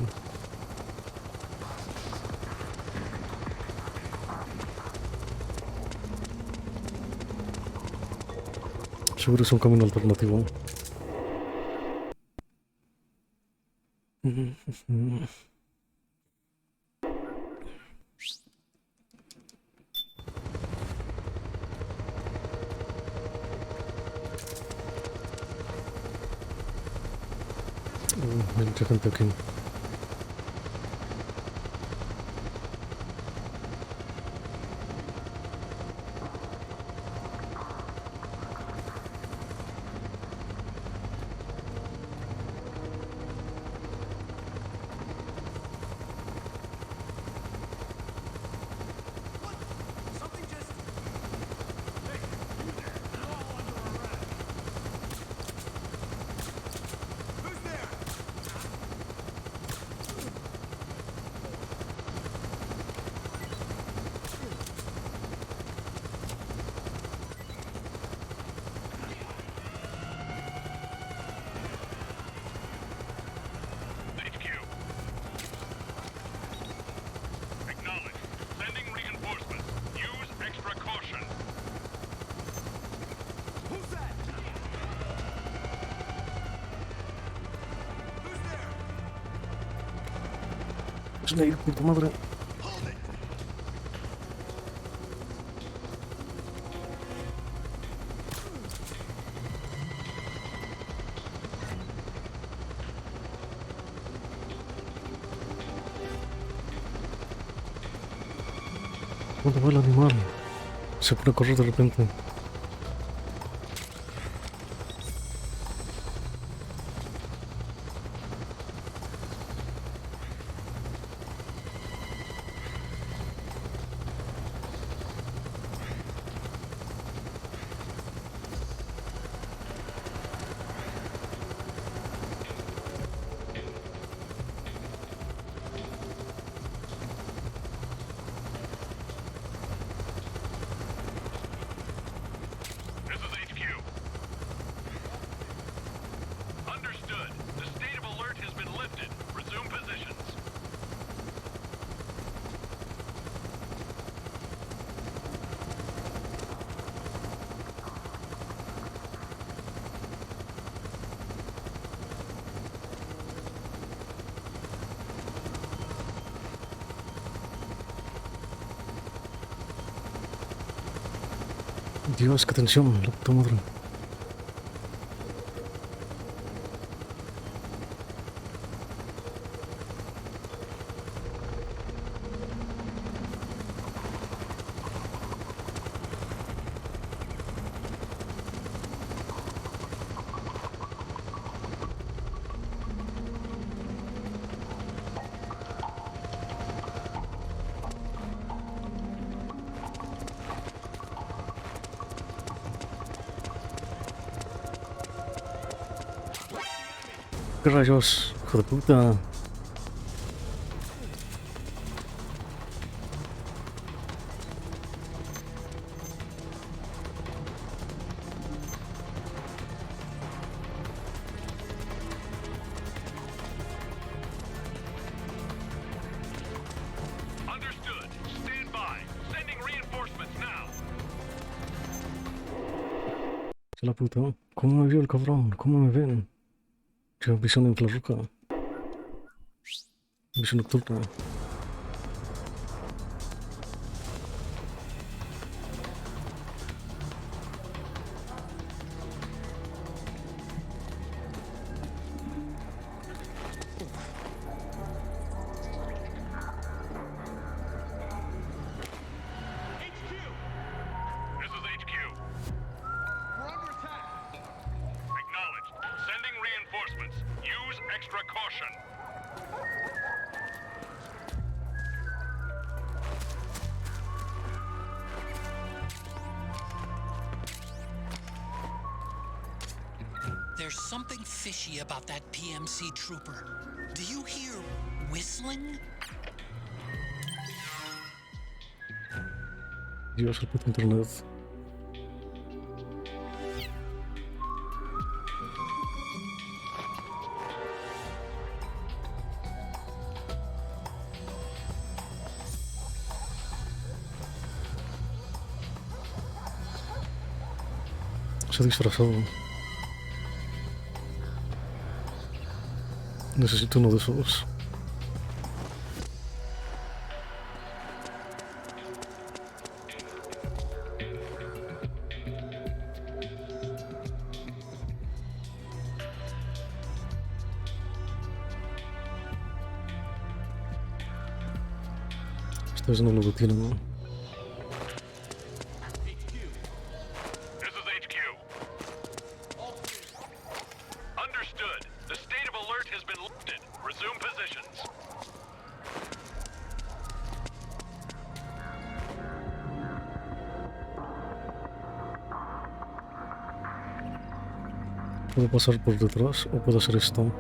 Seguro es un camino alternativo. Hay mucha gente aquí. Something just... Hey, you there. You're all under arrest. Who's there? HQ. Acknowledge. Sending reinforcements. Use extra caution. Who's that? Who's there? Snake, puta madre. Hold it! ¿Dónde va el animal? Se pone a correr de repente. This is HQ. Understood. The state of alert has been lifted. Resume positions. Dios, qué tensión, la puta madre. ¿Qué rayos? Hijo de puta. Understood. Stand by. Sending reinforcements now. Se la puta. ¿Cómo me vio el cabrón? ¿Cómo me ven? Yo visión infrarroja. Visión nocturna. This is HQ. We're under attack. Acknowledged. Sending reinforcements. Use extra caution. There's something fishy about that PMC trooper. Do you hear whistling? Dios, el puto internet. Se ha disfrazado. Necesito uno de esos. Estoy haciendo lo que tiene, ¿no? This is HQ. Understood. The state of alert has been lifted. Resume positions. Puedo pasar por detrás o puedo hacer esto.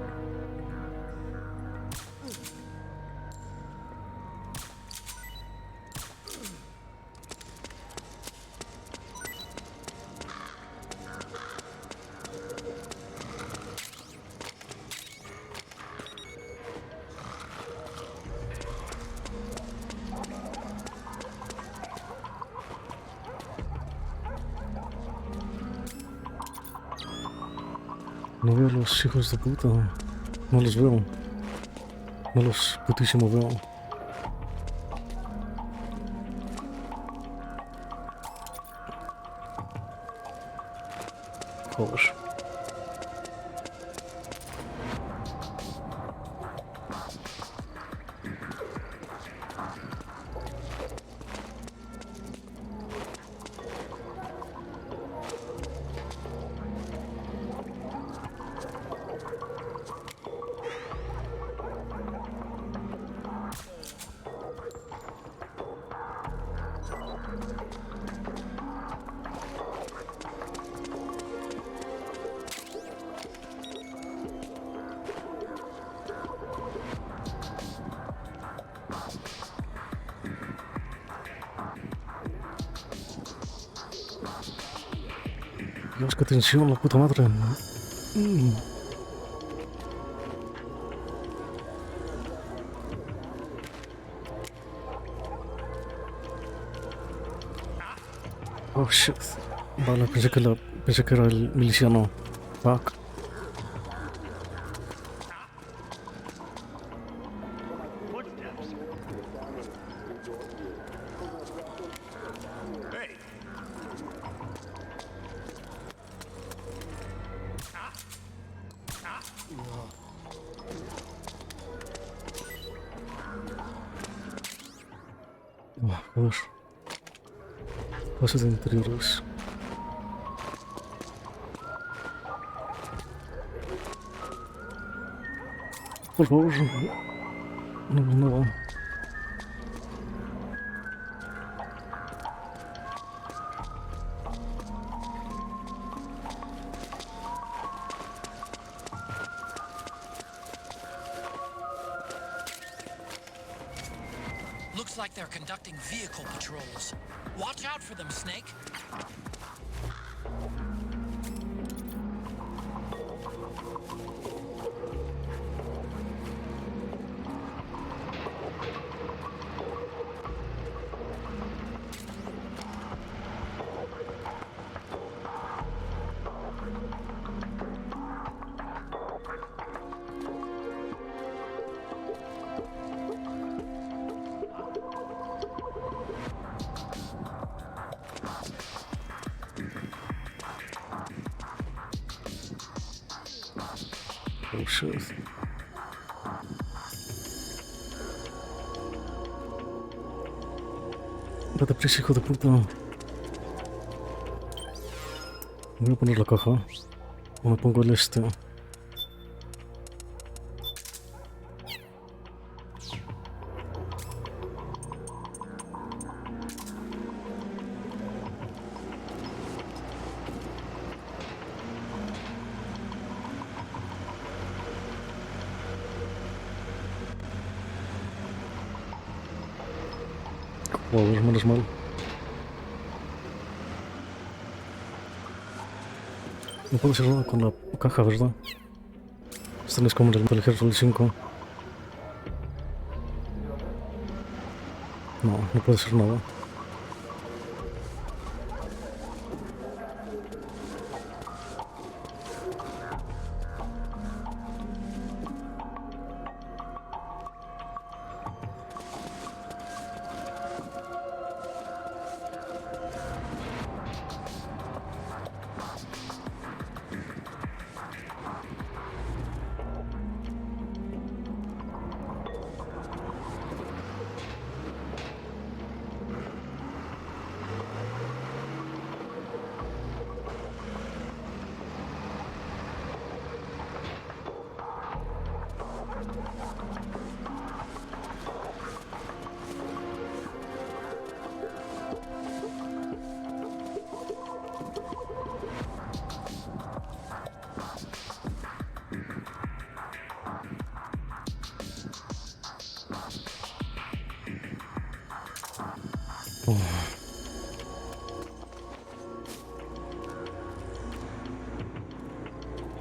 No veo a los hijos de puta. No los veo. No los putísimo veo. Joder. Dios, qué tensión, la puta madre. Oh shit. Vale, pensé que era el miliciano. Fuck. Footsteps. Hey. Oh, joder. Pase de interiores. Por favor. No, no. Looks like they're conducting vehicle patrols. Watch out for them, Snake. Oh shit. Date prisa, hijo de puta. Voy a poner la caja. O me pongo el este. Joder, menos mal. No puedo hacer nada con la caja, ¿verdad? Esto no es como en el Metal Gear Solid 5. No, no puedo hacer nada.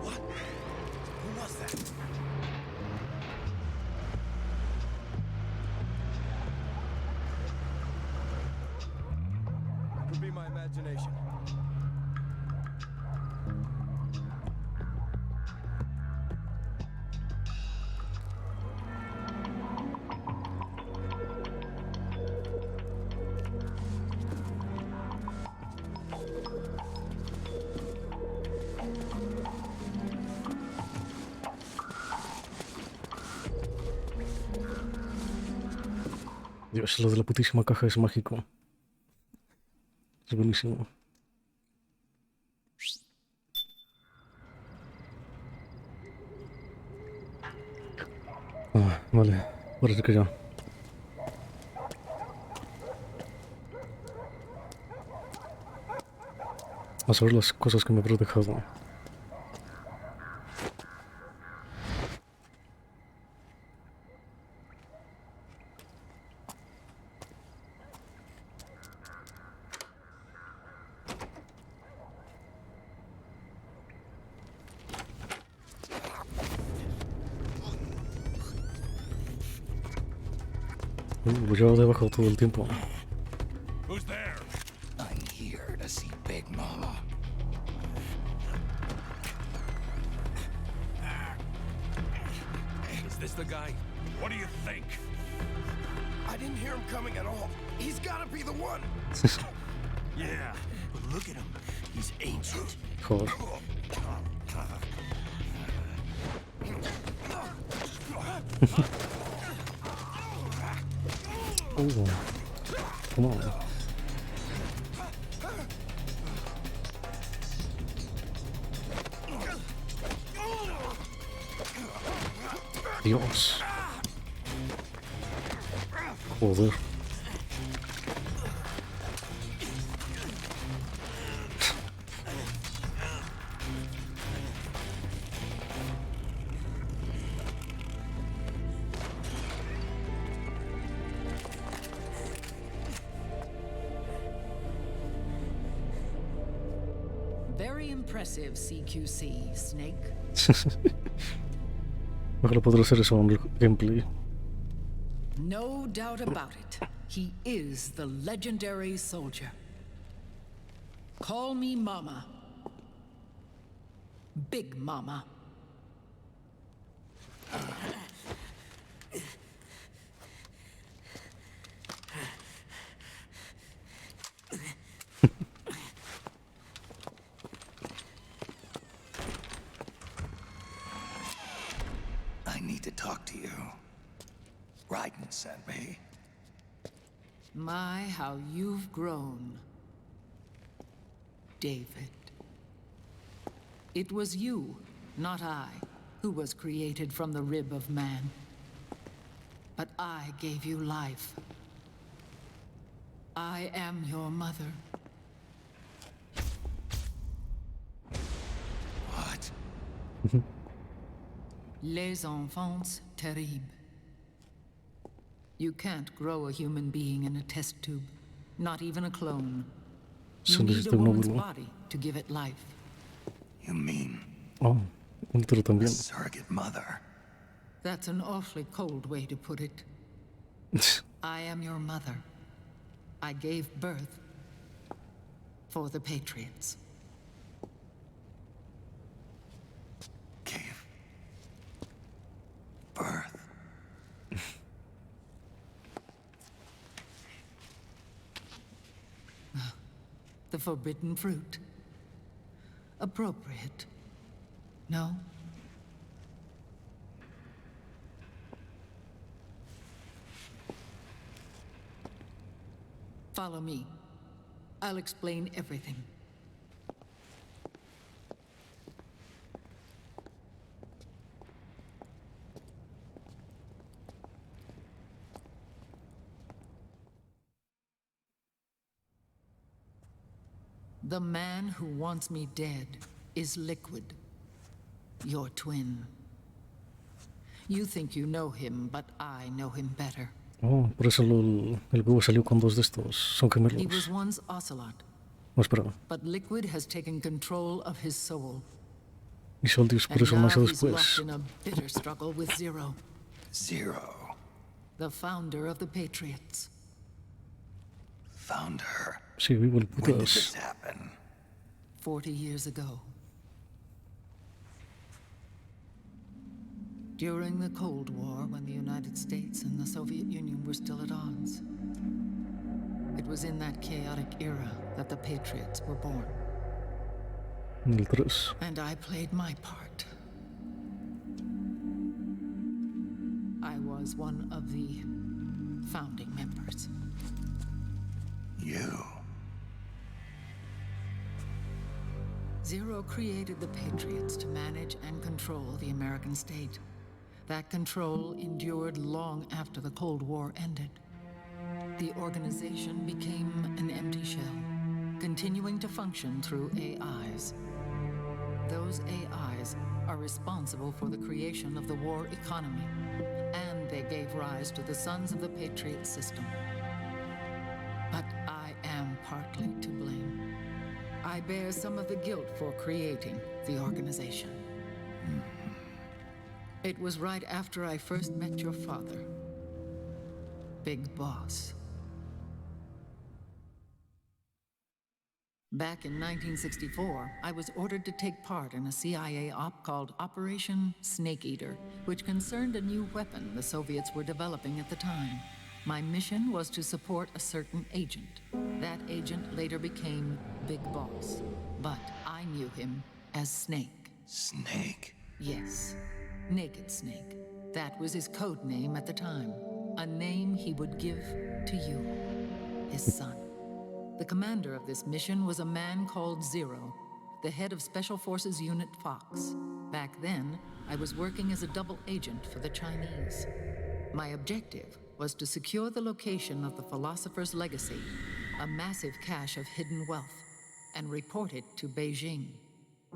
What? Who was that? Could be my imagination. Dios, lo de la putísima caja es mágico. Es buenísimo. Vale, parece que ya. A saber las cosas que me habré dejado. Lo llevo debajo todo el tiempo. Who's there? I'm here to see Big Mama. Is this the guy? What do you think? I didn't hear him coming at all. He's gotta be the one. Yeah, but look at him. He's ancient. Joder. Come on. Dios. Joder. Very impressive, CQC, Snake. Ojalá podré hacer eso en el gameplay. No doubt about it. He is the legendary soldier. Call me Mama. Big Mama. I need to talk to you. Raiden sent me. My, how you've grown. David. It was you, not I, who was created from the rib of man. But I gave you life. I am your mother. What? Les enfants terribles. You can't grow a human being in a test tube, not even a clone. You Son need de a woman's nódulo. body to give it life. You mean Oh, un útero a también. surrogate mother? That's an awfully cold way to put it. I am your mother. I gave birth for the Patriots. Gave birth. The forbidden fruit. Appropriate. No? Follow me. I'll explain everything. The man who wants me dead is Liquid, your twin. You think you know him, but I know him better. Oh, por eso el búho salió con dos de estos. Son He was gemelos. once Ocelot, No esperaba. but Liquid has taken control of his soul. Y Soldius por And eso now nació he's locked después. in a bitter struggle with Zero, Zero. the founder of the Patriots. Founder. Sí, vivo el When did this putas. happen? 40 years ago. During the Cold War, when the United States and the Soviet Union were still at odds. It was in that chaotic era that the Patriots were born. El 3. And I played my part. I was one of the founding members. You. Zero created the Patriots to manage and control the American state. That control endured long after the Cold War ended. The organization became an empty shell, continuing to function through AIs. Those AIs are responsible for the creation of the war economy, and they gave rise to the Sons of the Patriot system. But I am partly to blame. I bear some of the guilt for creating the organization. It was right after I first met your father, Big Boss. Back in 1964, I was ordered to take part in a CIA op called Operation Snake Eater, which concerned a new weapon the Soviets were developing at the time. My mission was to support a certain agent. That agent later became Big Boss, but I knew him as Snake. Snake? Yes, Naked Snake. That was his code name at the time, a name he would give to you, his son. The commander of this mission was a man called Zero, the head of Special Forces Unit Fox. Back then, I was working as a double agent for the Chinese. My objective was to secure the location of the Philosopher's Legacy, a massive cache of hidden wealth, and report it to Beijing.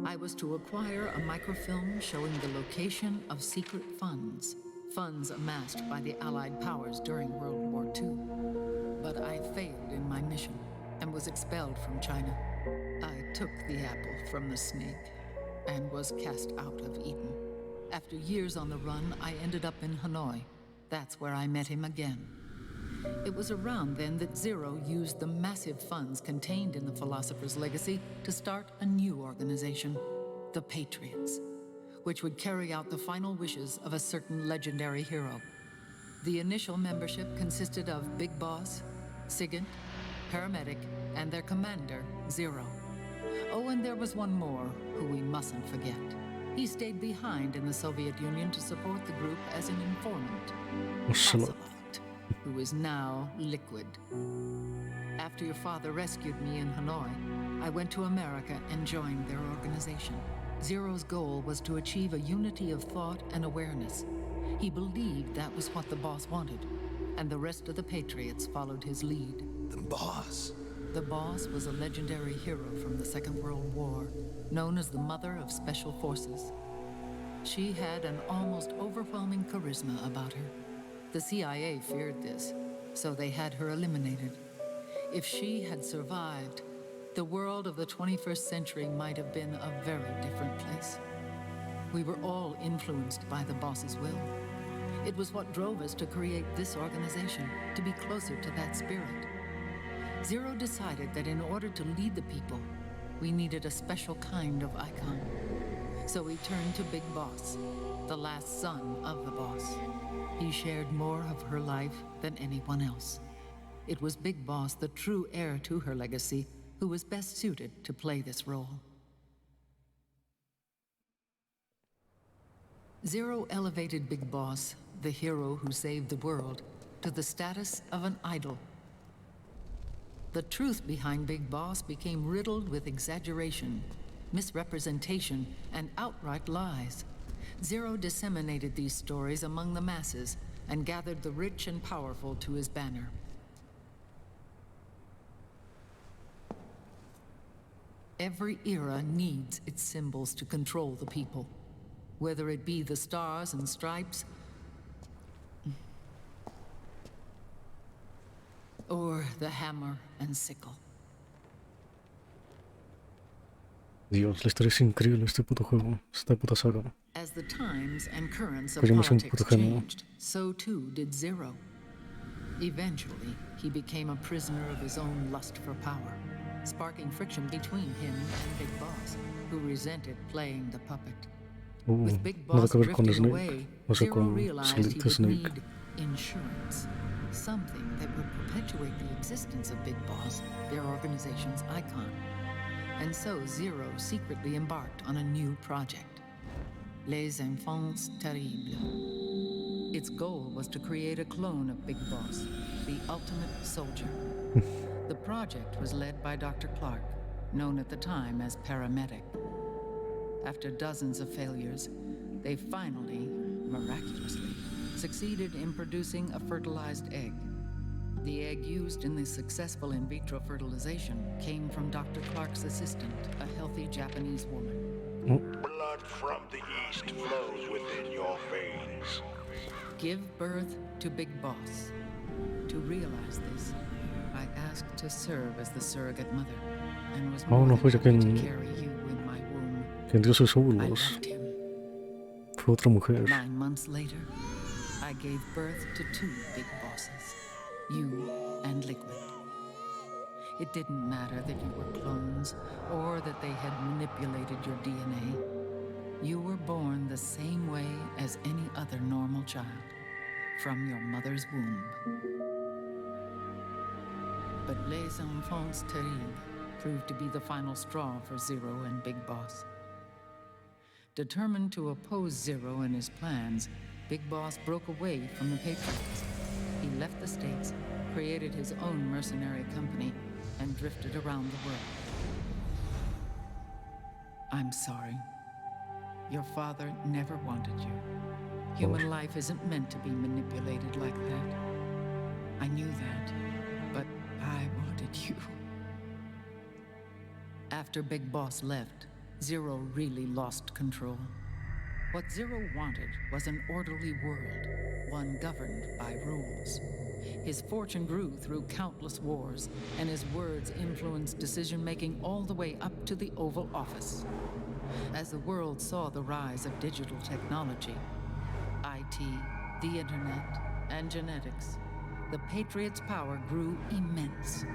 I was to acquire a microfilm showing the location of secret funds, funds amassed by the Allied powers during World War II. But I failed in my mission and was expelled from China. I took the apple from the snake and was cast out of Eden. After years on the run, I ended up in Hanoi. That's where I met him again. It was around then that Zero used the massive funds contained in the Philosopher's Legacy to start a new organization, the Patriots, which would carry out the final wishes of a certain legendary hero. The initial membership consisted of Big Boss, Sigint, Paramedic, and their commander, Zero. Oh, and there was one more who we mustn't forget. He stayed behind in the Soviet Union to support the group as an informant. Ocelot, who is now Liquid. After your father rescued me in Hanoi, I went to America and joined their organization. Zero's goal was to achieve a unity of thought and awareness. He believed that was what the boss wanted, and the rest of the Patriots followed his lead. The boss? The boss was a legendary hero from the Second World War, known as the Mother of Special Forces. She had an almost overwhelming charisma about her. The CIA feared this, so they had her eliminated. If she had survived, the world of the 21st century might have been a very different place. We were all influenced by the boss's will. It was what drove us to create this organization, to be closer to that spirit. Zero decided that in order to lead the people, we needed a special kind of icon. So we turned to Big Boss, the last son of the boss. He shared more of her life than anyone else. It was Big Boss, the true heir to her legacy, who was best suited to play this role. Zero elevated Big Boss, the hero who saved the world, to the status of an idol. The truth behind Big Boss became riddled with exaggeration, misrepresentation, and outright lies. Zero disseminated these stories among the masses and gathered the rich and powerful to his banner. Every era needs its symbols to control the people, whether it be the stars and stripes or the hammer and sickle. Dios, la historia es increíble de este puto juego, esta puta saga. As the times and currents of Pues yo no soy un politics puto genio. changed, so too did Zero. Eventually, he became a prisoner of his own lust for power, sparking friction between him and Big Boss, who resented playing the puppet. With Big Nada Boss que ver con drifting Snake, away, o sea, Zero con realized he Solid would Snake. need insurance, something that would perpetuate the existence of Big Boss, their organization's icon. And so Zero secretly embarked on a new project, Les Enfants Terribles. Its goal was to create a clone of Big Boss, the ultimate soldier. The project was led by Dr. Clark, known at the time as Paramedic. After dozens of failures, they finally, miraculously, succeeded in producing a fertilized egg. The egg used in the successful in vitro fertilization came from Dr. Clark's assistant, a healthy Japanese woman. Blood from the east flows within your veins. Give birth to Big Boss. To realize this, I asked to serve as the surrogate mother, and was more no than fue ya happy quien- to carry you in my womb. Quien dio sus I óvulos loved him. fue otra mujer. 9 months later, I gave birth to 2 Big Bosses, you and Liquid. It didn't matter that you were clones or that they had manipulated your DNA. You were born the same way as any other normal child, from your mother's womb. But Les Enfants Terribles proved to be the final straw for Zero and Big Boss. Determined to oppose Zero and his plans, Big Boss broke away from the Patriots. He left the States, created his own mercenary company, and drifted around the world. I'm sorry. Your father never wanted you. Human life isn't meant to be manipulated like that. I knew that, but I wanted you. After Big Boss left, Zero really lost control. What Zero wanted was an orderly world, one governed by rules. His fortune grew through countless wars, and his words influenced decision-making all the way up to the Oval Office. As the world saw the rise of digital technology, IT, the internet, and genetics, the Patriots' power grew immense.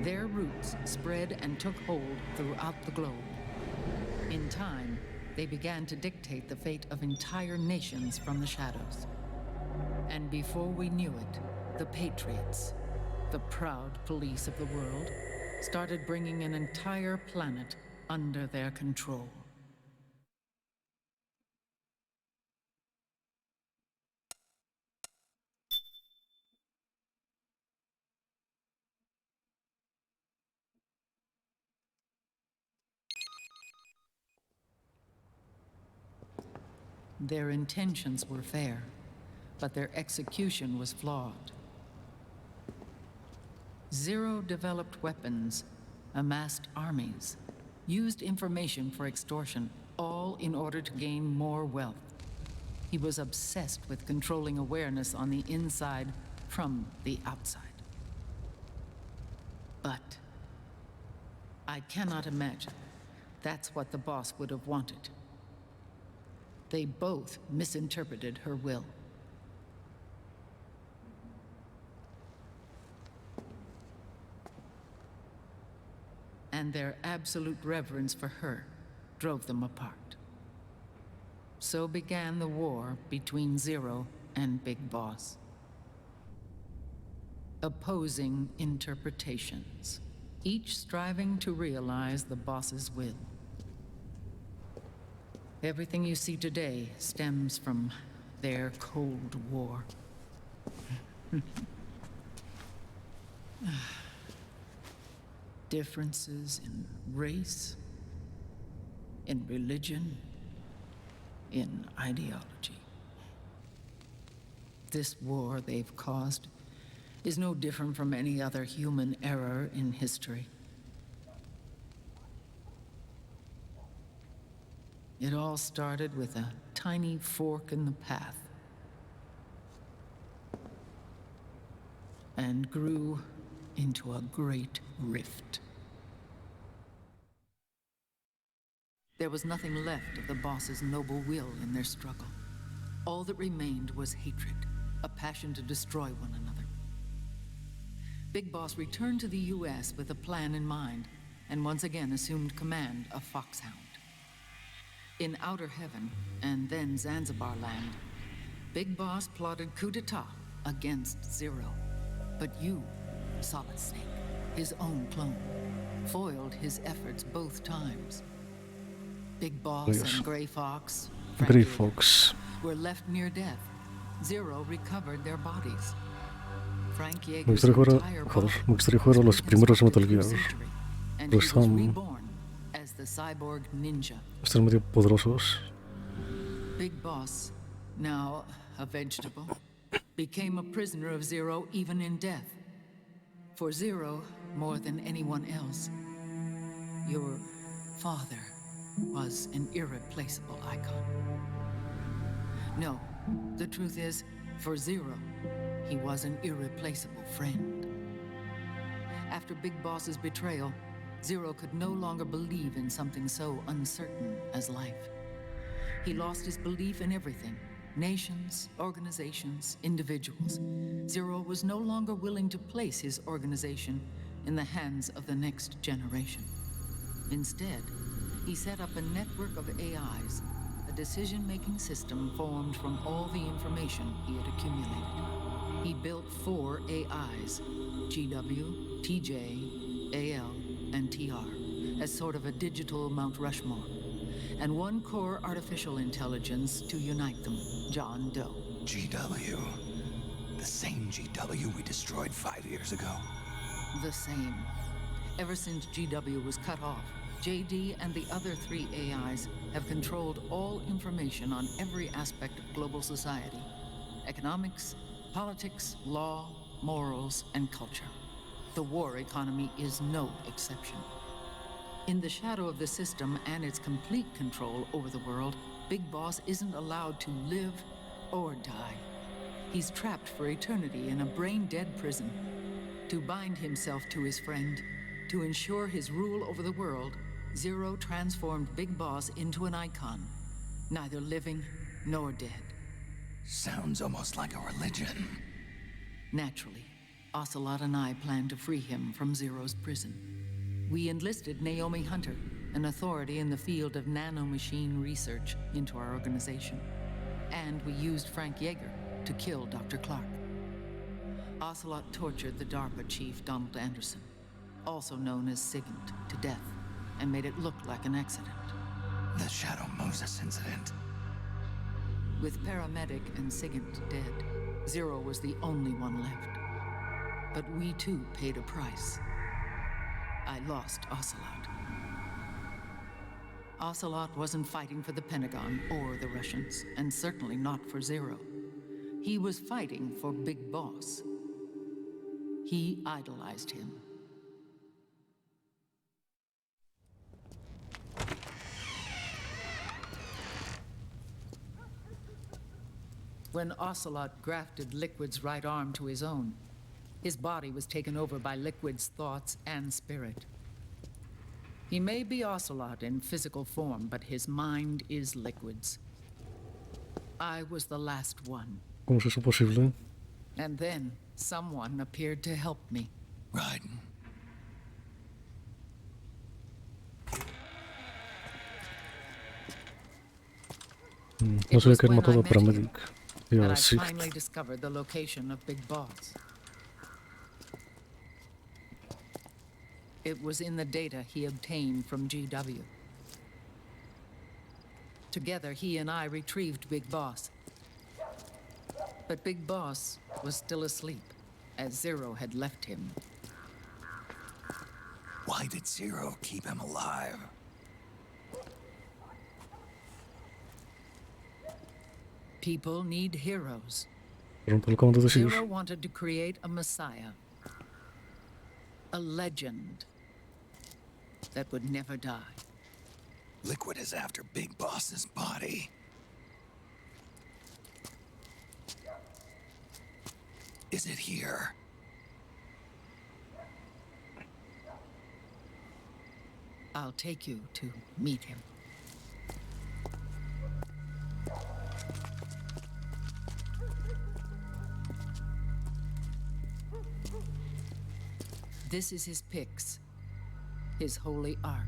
Their roots spread and took hold throughout the globe. In time, they began to dictate the fate of entire nations from the shadows. And before we knew it, the Patriots, the proud police of the world, started bringing an entire planet under their control. Their intentions were fair, but their execution was flawed. Zero developed weapons, amassed armies, used information for extortion, all in order to gain more wealth. He was obsessed with controlling awareness on the inside from the outside. But I cannot imagine that's what the boss would have wanted. They both misinterpreted her will. And their absolute reverence for her drove them apart. So began the war between Zero and Big Boss. Opposing interpretations, each striving to realize the boss's will. Everything you see today stems from their Cold War. Differences in race, in religion, in ideology. This war they've caused is no different from any other human error in history. It all started with a tiny fork in the path. and grew into a great rift. There was nothing left of the boss's noble will in their struggle. All that remained was hatred, a passion to destroy one another. Big Boss returned to the U.S. with a plan in mind, and once again assumed command of Foxhound. In Outer Heaven, and then Zanzibar Land, Big Boss plotted coup d'etat against Zero. But you, Solid Snake, his own clone, foiled his efforts both times. Big Boss and Grey Fox, Grey Fox, were left near death. Zero recovered their bodies. Frank me Yeager's gustaría jugar, entire joder, body me gustaría jugar a los primeros Metal Gear, and pero he was están reborn as the cyborg ninja. medio poderosos. Big Boss, now a vegetable, became a prisoner of Zero even in death. For Zero, more than anyone else, your father was an irreplaceable icon. No, the truth is, for Zero, he was an irreplaceable friend. After Big Boss's betrayal, Zero could no longer believe in something so uncertain as life. He lost his belief in everything. Nations, organizations, individuals. Zero was no longer willing to place his organization in the hands of the next generation. Instead, he set up a network of AIs, a decision-making system formed from all the information he had accumulated. He built 4 AIs, GW, TJ, AL, and TR, as sort of a digital Mount Rushmore, and 1 core artificial intelligence to unite them, John Doe. GW. The same GW we destroyed 5 years ago. The same. Ever since GW was cut off, JD and the other 3 AIs have controlled all information on every aspect of global society. Economics, politics, law, morals, and culture. The war economy is no exception. In the shadow of the system and its complete control over the world, Big Boss isn't allowed to live or die. He's trapped for eternity in a brain-dead prison. To bind himself to his friend, to ensure his rule over the world, Zero transformed Big Boss into an icon, neither living nor dead. Sounds almost like a religion. Naturally, Ocelot and I plan to free him from Zero's prison. We enlisted Naomi Hunter, an authority in the field of nanomachine research, into our organization. And we used Frank Yeager to kill Dr. Clark. Ocelot tortured the DARPA chief, Donald Anderson, also known as Sigint, to death, and made it look like an accident. The Shadow Moses incident. With Paramedic and Sigint dead, Zero was the only one left. But we too paid a price. I lost Ocelot. Ocelot wasn't fighting for the Pentagon or the Russians, and certainly not for Zero. He was fighting for Big Boss. He idolized him. When Ocelot grafted Liquid's right arm to his own, his body was taken over by Liquid's thoughts and spirit. He may be Ocelot in physical form, but his mind is Liquid's. I was the last one. ¿Cómo es eso posible? And then someone appeared to help me. Raiden. No sabía que habían matado a Paramedic. And I Sí. finally discovered the location of Big Boss. It was in the data he obtained from GW. Together, he and I retrieved Big Boss. But Big Boss was still asleep, as Zero had left him. Why did Zero keep him alive? People need heroes. Pronto lo acaban de decir. Zero wanted to create a messiah. A legend that would never die. Liquid is after Big Boss's body. Is it here? I'll take you to meet him. This is his pyx, his holy ark.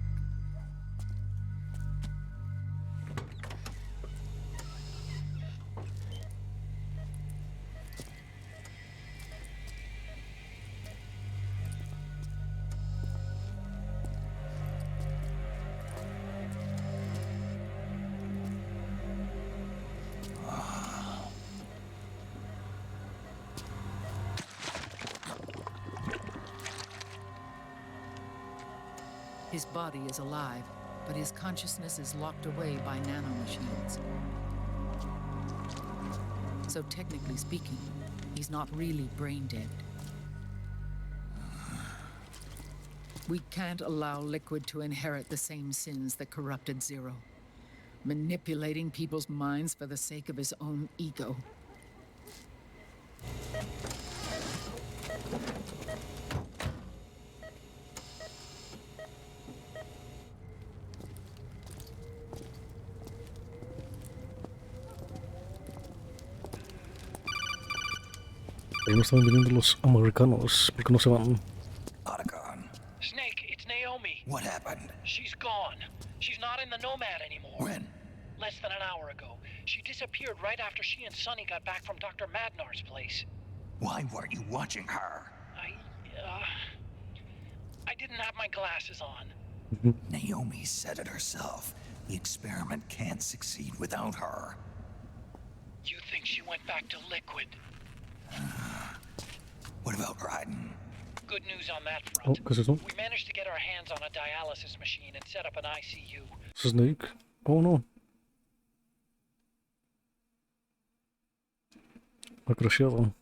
His body is alive, but his consciousness is locked away by nanomachines. So technically speaking, he's not really brain dead. We can't allow Liquid to inherit the same sins that corrupted Zero, manipulating people's minds for the sake of his own ego. Ahí me estaban viniendo los americanos. ¿Por qué no se van? Snake, it's Naomi. What happened? She's gone. She's not in the Nomad anymore. When? Less than an hour ago. She disappeared right after she and Sonny got back from Dr. Madnar's place. Why weren't you watching her? I didn't have my glasses on. Naomi said it herself. The experiment can't succeed without her. You think she went back to Liquid? What about Raiden? Good news on that front. ¿Qué es eso? We managed to get our hands on a dialysis machine and set up an ICU. Snake. Oh no. Ha crasheado.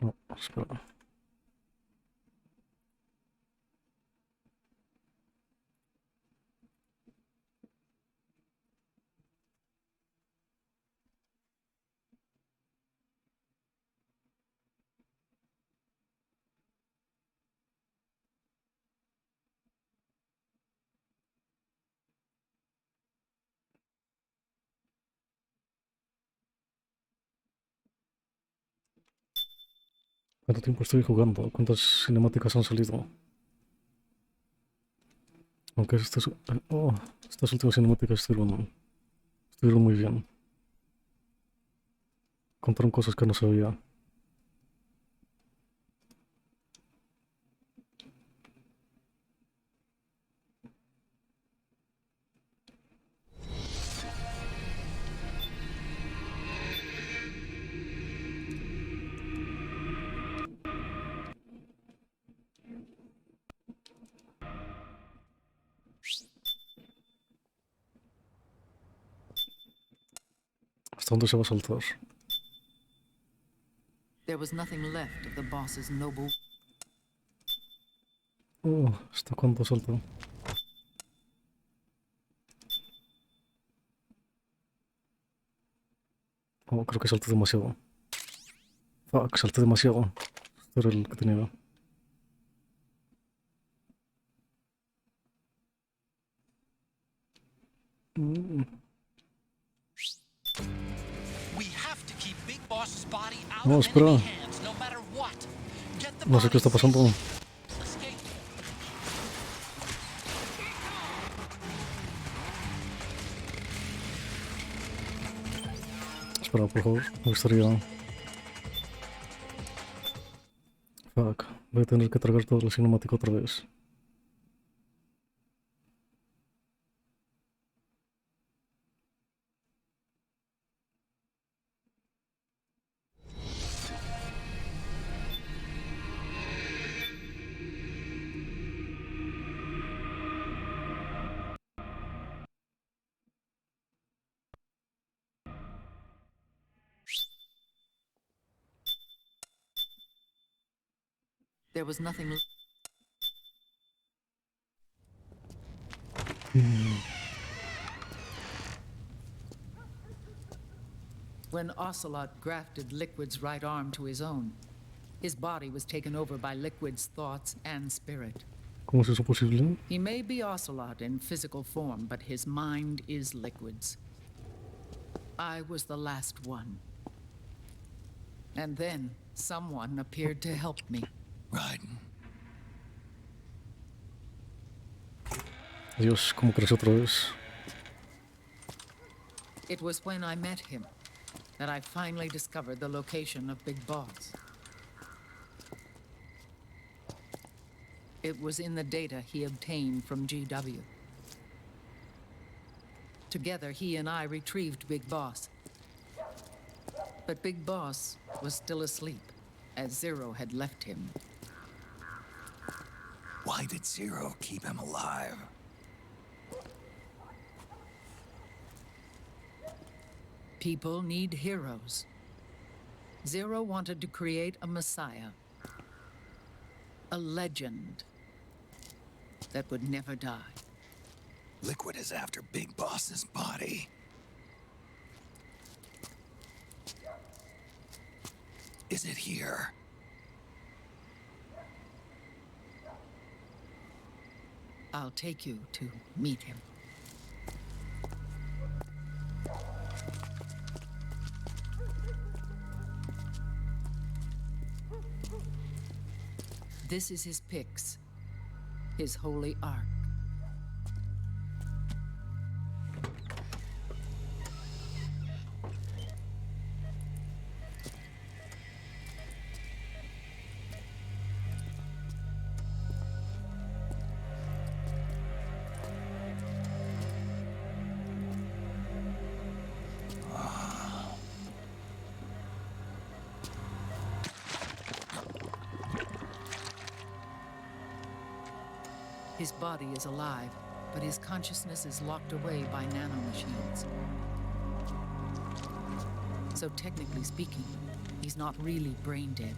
No, espera. ¿Cuánto tiempo estoy jugando? ¿Cuántas cinemáticas han salido? Aunque estas últimas cinemáticas estuvieron muy bien. Contaron cosas que no sabía. ¿Hasta dónde se va a saltar? There was nothing left of the boss's noble. ¿Hasta cuándo salta? Creo que salté demasiado. Fuck, salté demasiado. Este era el que tenía. No, espera. No sé qué está pasando. Espera, por favor. Me gustaría... Fuck. Voy a tener que tragar toda la cinemática otra vez. There was nothing. When Ocelot grafted Liquid's right arm to his own, his body was taken over by Liquid's thoughts and spirit. ¿Cómo es eso posible? He may be Ocelot in physical form, but his mind is Liquid's. I was the last one. And then someone appeared to help me. Raiden. Dios, cómo creció otra vez. It was when I met him that I finally discovered the location of Big Boss. It was in the data he obtained from GW. Together, he and I retrieved Big Boss. But Big Boss was still asleep, as Zero had left him. Why did Zero keep him alive? People need heroes. Zero wanted to create a messiah. A legend that would never die. Liquid is after Big Boss's body. Is it here? I'll take you to meet him. This is his pyx, his holy ark. His body is alive, but his consciousness is locked away by nanomachines. So technically speaking, he's not really brain dead.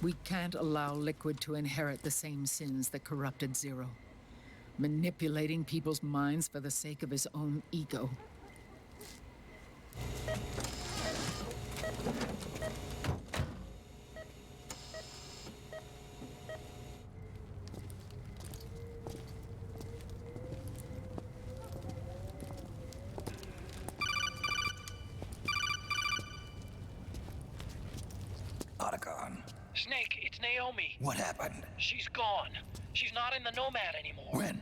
We can't allow Liquid to inherit the same sins that corrupted Zero, manipulating people's minds for the sake of his own ego. Snake, it's Naomi. What happened? She's gone. She's not in the Nomad anymore. When?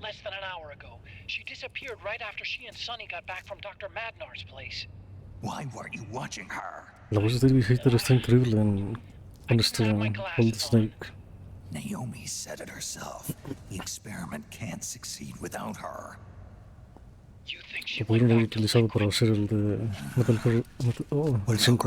Less than an hour ago. She disappeared right after she and Sonny got back from Dr. Madnar's place. Why weren't you watching her? La voz de David Hayter está increíble en este Old Snake. Naomi said it herself. The experiment can't succeed without her. You think she Lo pudieron haber utilizado para hacer el de Metal Gear. El 5.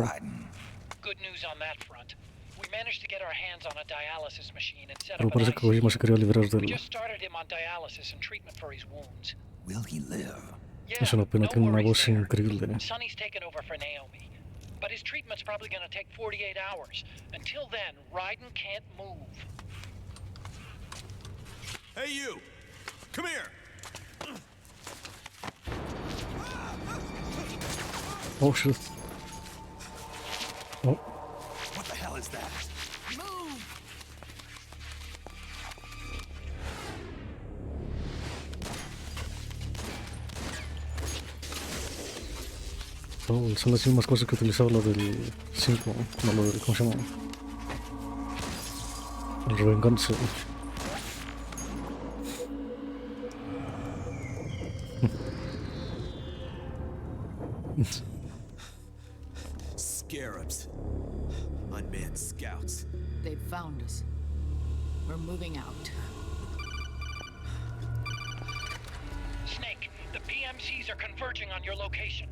Good news on that front. We managed to get our hands on a dialysis machine and set Pero up an parece que Kojima se quería liberar We del. just started him on dialysis and treatment for his wounds. Will he live? Es una pena, tiene una voz increíble. Sonny's taken over for Naomi. But his treatment's probably gonna take 48 hours. Until then, Raiden can't move. Hey, you! Come here! Oh shit. Oh. What the hell is that? Move! Oh, son las mismas cosas que utilizaba la del 5. No, lo del. ¿Cómo se llama? El Revenganza. Scarabs. Unmanned scouts. They've found us. We're moving out. Snake, the PMCs are converging on your location.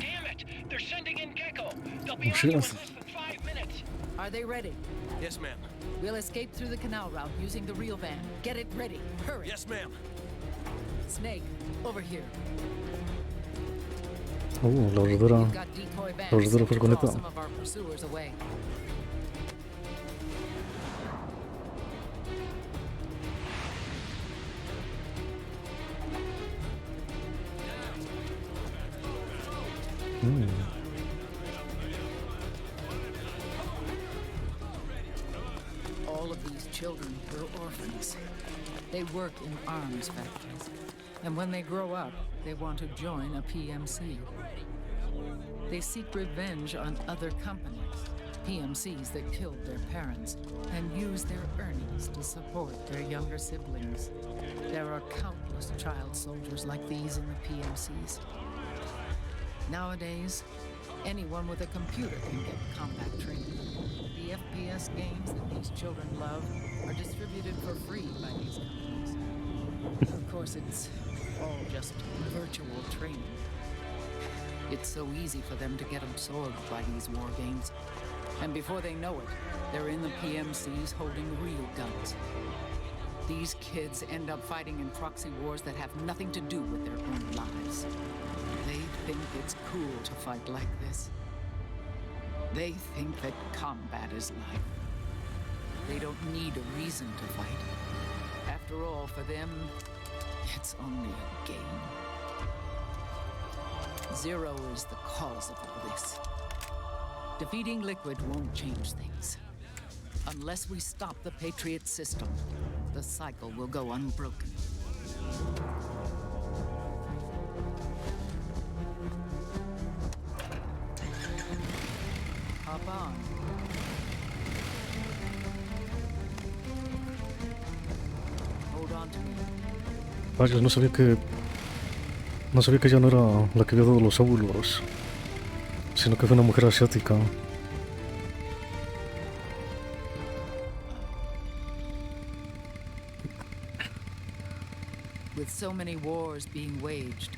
Damn it! They're sending in Gecko. They'll be on you in less than 5 minutes. Are they ready? Yes, ma'am. We'll escape through the canal route using the real van. Get it ready. Hurry. Yes, ma'am. Snake, over here. La verdadera We've got decoy bands sent to draw furgoneta. some of our pursuers away. All of these children were orphans. They work in arms factories. And when they grow up, they want to join a PMC. They seek revenge on other companies, PMCs that killed their parents, and use their earnings to support their younger siblings. There are countless child soldiers like these in the PMCs. Nowadays, anyone with a computer can get combat training. The FPS games that these children love are distributed for free by these companies. Of course, it's all just virtual training. It's so easy for them to get absorbed by these war games. And before they know it, they're in the PMCs holding real guns. These kids end up fighting in proxy wars that have nothing to do with their own lives. They think it's cool to fight like this. They think that combat is life. They don't need a reason to fight. After all, for them, it's only a game. Zero is the cause of all this. Defeating Liquid won't change things. Unless we stop the Patriot system, the cycle will go unbroken. Hop on. Hold on to me. Vaya, no sabía que ella no era la que había dado los óvulos, sino que fue una mujer asiática. With so many wars being waged,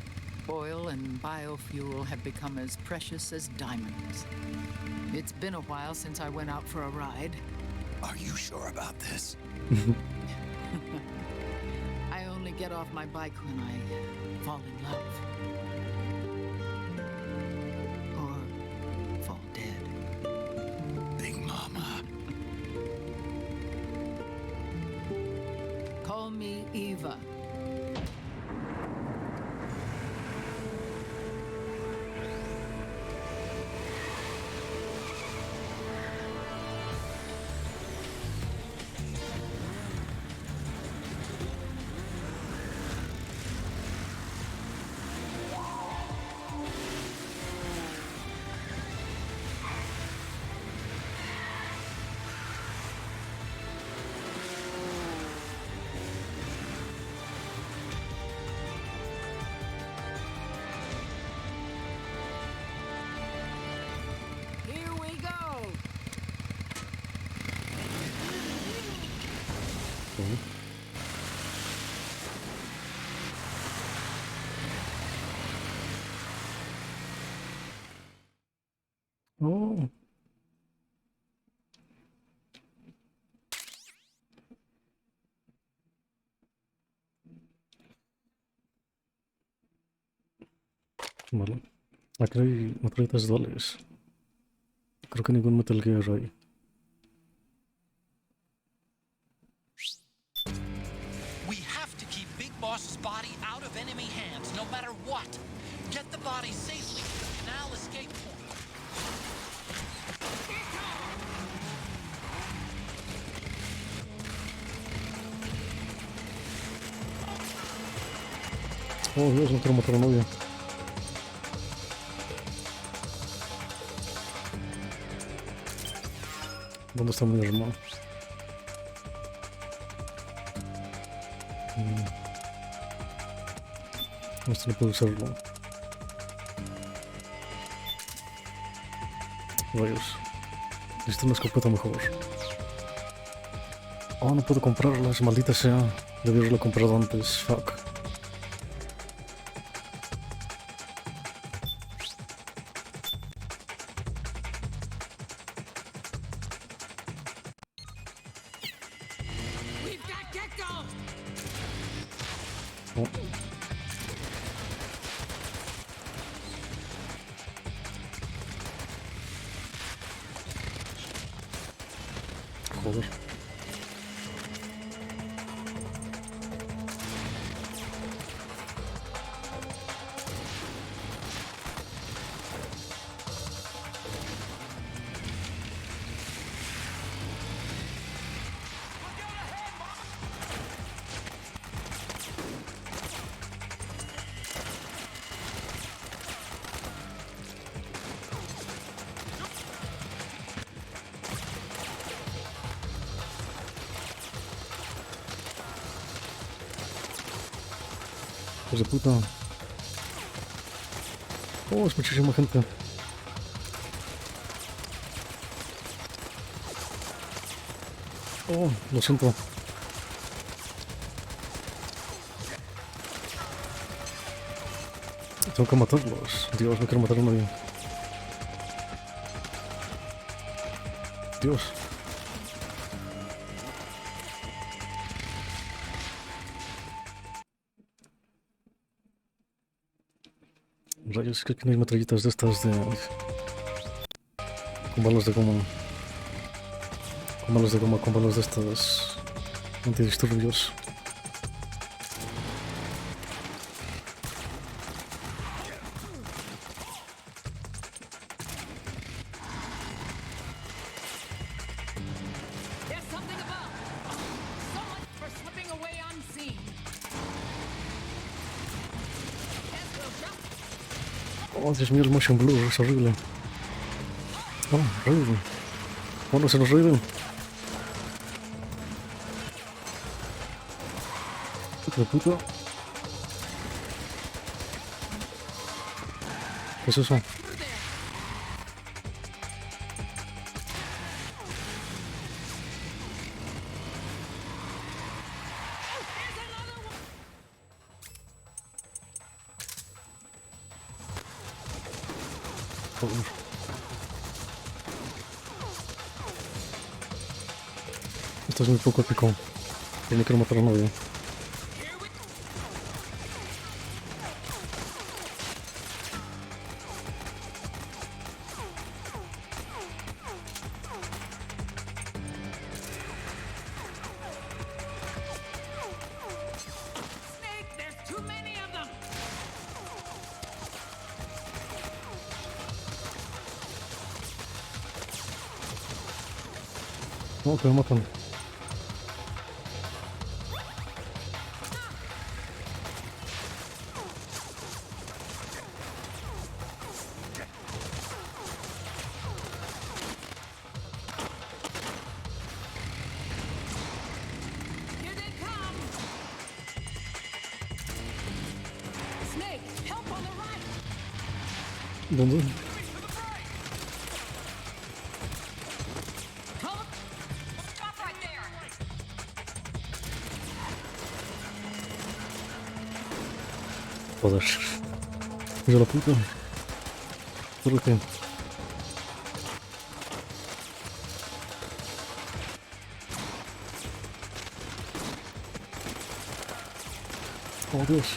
oil and biofuel have become as precious as diamonds. It's been a while since I went out for a ride. Are you sure about this? I only get off my bike when I fall in love. Or fall dead. Big Mama. Call me Eva. Oh. Vale. Aquí hay metralletas duales. Creo que ningún Metal Gear hay. We have to keep Big Boss's body out of enemy hands, no matter what. Get the body safely to the canal escape point. Oh Dios, no quiero matar a la novia. ¿Dónde está mi hermano? Esto no puedo usarlo. Rayos. Necesito una escopeta mejor. Oh, no puedo comprarla, esa maldita sea. Debí haberla comprado antes. Fuck. Joder. Hijos de puta. Oh, es muchísima gente. Oh, lo siento. Tengo que matarlos. Dios, no quiero matar a nadie. Dios. Rayos, creo que no hay metralletas de estas de... con balas de goma. Con balas de goma, con balas de estas... antidisturbios. There's something above. So much for slipping away unseen. Yes, we'll jump. Oh, Dios mío, el motion blur es horrible. Oh, Raiden. Oh, no se nos Raiden. Hijo de puta. ¿Qué es eso? Joder. Esto es muy poco épico. Yo no quiero matar a nadie. Snake, there's too many of them. Oh, que me matan. Here they come. Snake, help on the right. ¿Dónde? Come. Stop right there. Joder. Hijo de la puta. ¿Por qué? Oh, Dios.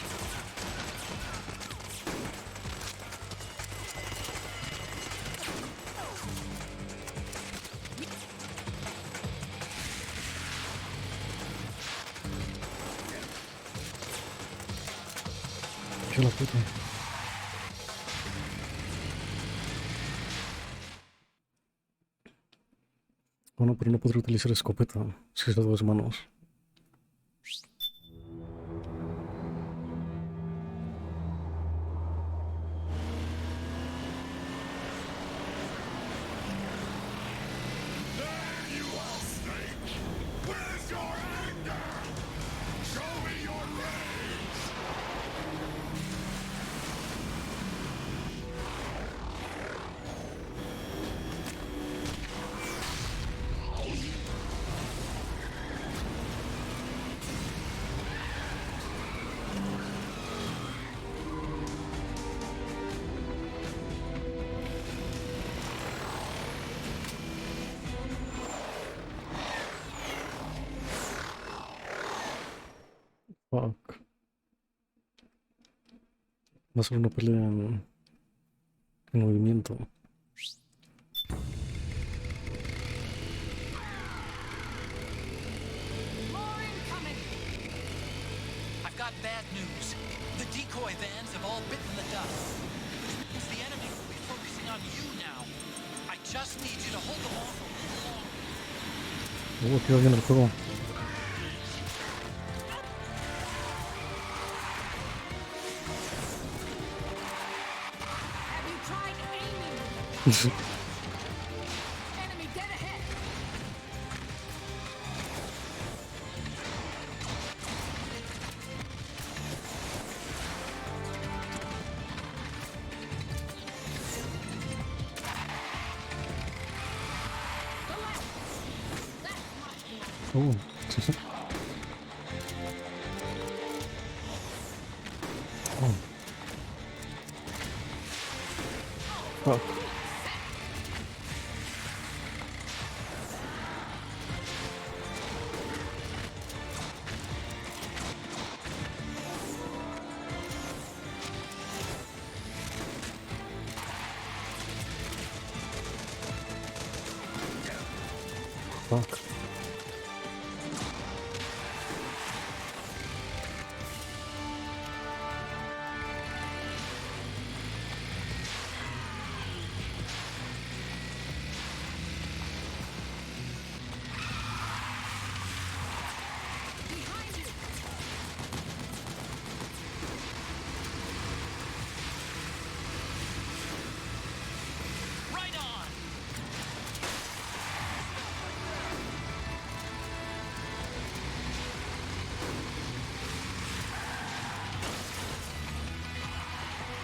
Hijo de la puta. Bueno, pero no podré utilizar escopeta si es de dos manos. Where's your anger? Show me your rage! Fuck. Va a ser una pelea en movimiento. got bad news. The decoy vans have all bitten the dust. Which means the enemy will be focusing on you now. I just need you to hold them off a little longer. Qué bien el juego. Have you tried aiming? Enemy dead ahead. Sí, sí. Fuck. Fuck. Right on!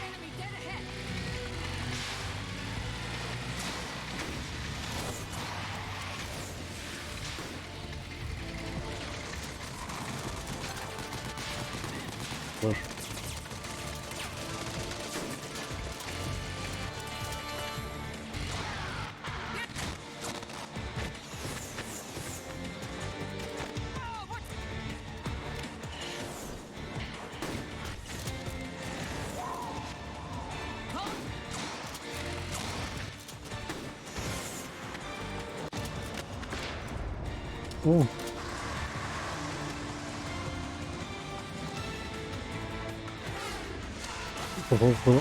Enemy dead ahead. Joder. Por favor, puedo.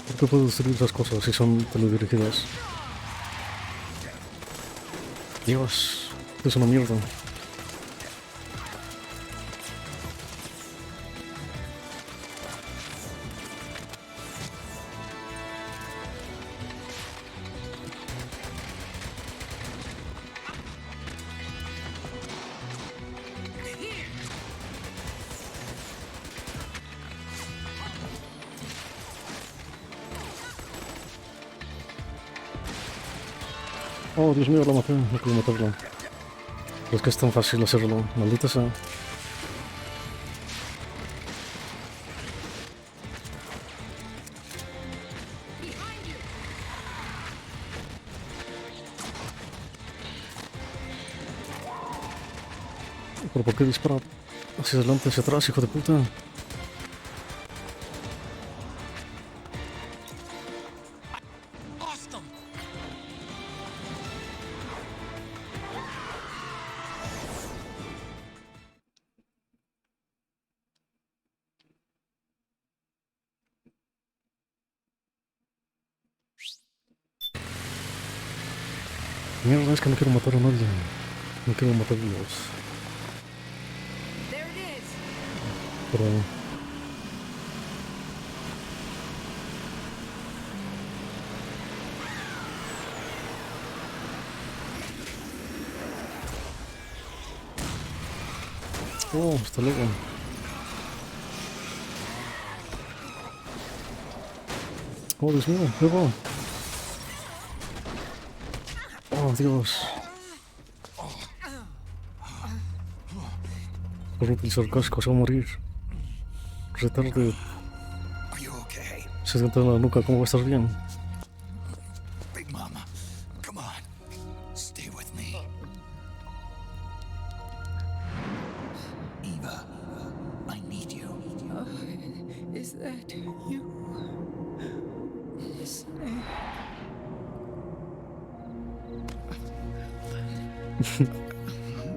¿Por qué puedo destruir esas cosas si son teledirigidas? Dios, esto es una mierda. Oh, Dios mío, la maté, no puedo matarla. Es que es tan fácil hacerlo, maldita sea. ¿Pero por qué dispara hacia adelante, hacia atrás, hijo de puta? Lost them! Mierda, es que no quiero matar a nadie. No quiero matarlos. There it is. Pero... Oh, hasta luego. Oh, Dios mío, luego. Oh, Dios. Por no utilizar casco, se va a morir. Retarde. Se sienta en la nuca, ¿cómo va a estar bien? Big Mama, come on. Stay with me. Is that you? Snake?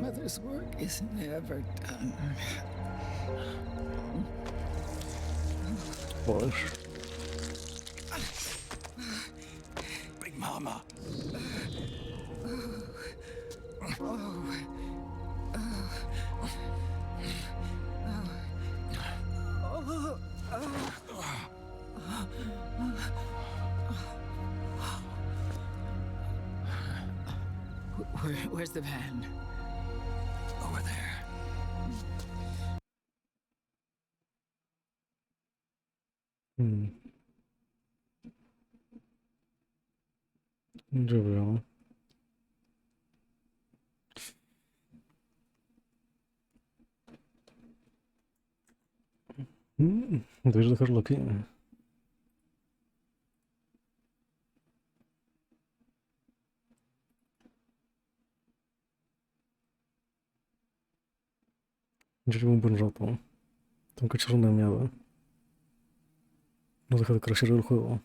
Mother's work is never done. Boże. Big Mama. Where's the van? Over there. Ya veo. Debes dejarlo aquí. Ya llevo un buen rato. Tengo que echar una meada. No deja de crashear el juego.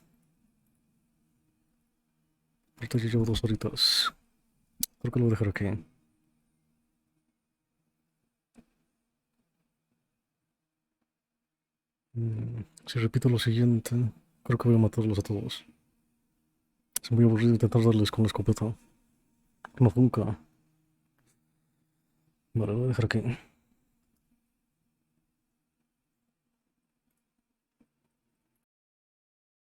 Ahorita ya llevo 2 horitas. Creo que lo voy a dejar aquí. Si repito lo siguiente, creo que voy a matarlos a todos. Es muy aburrido intentar darles con la escopeta. No nunca. Vale, lo voy a dejar aquí.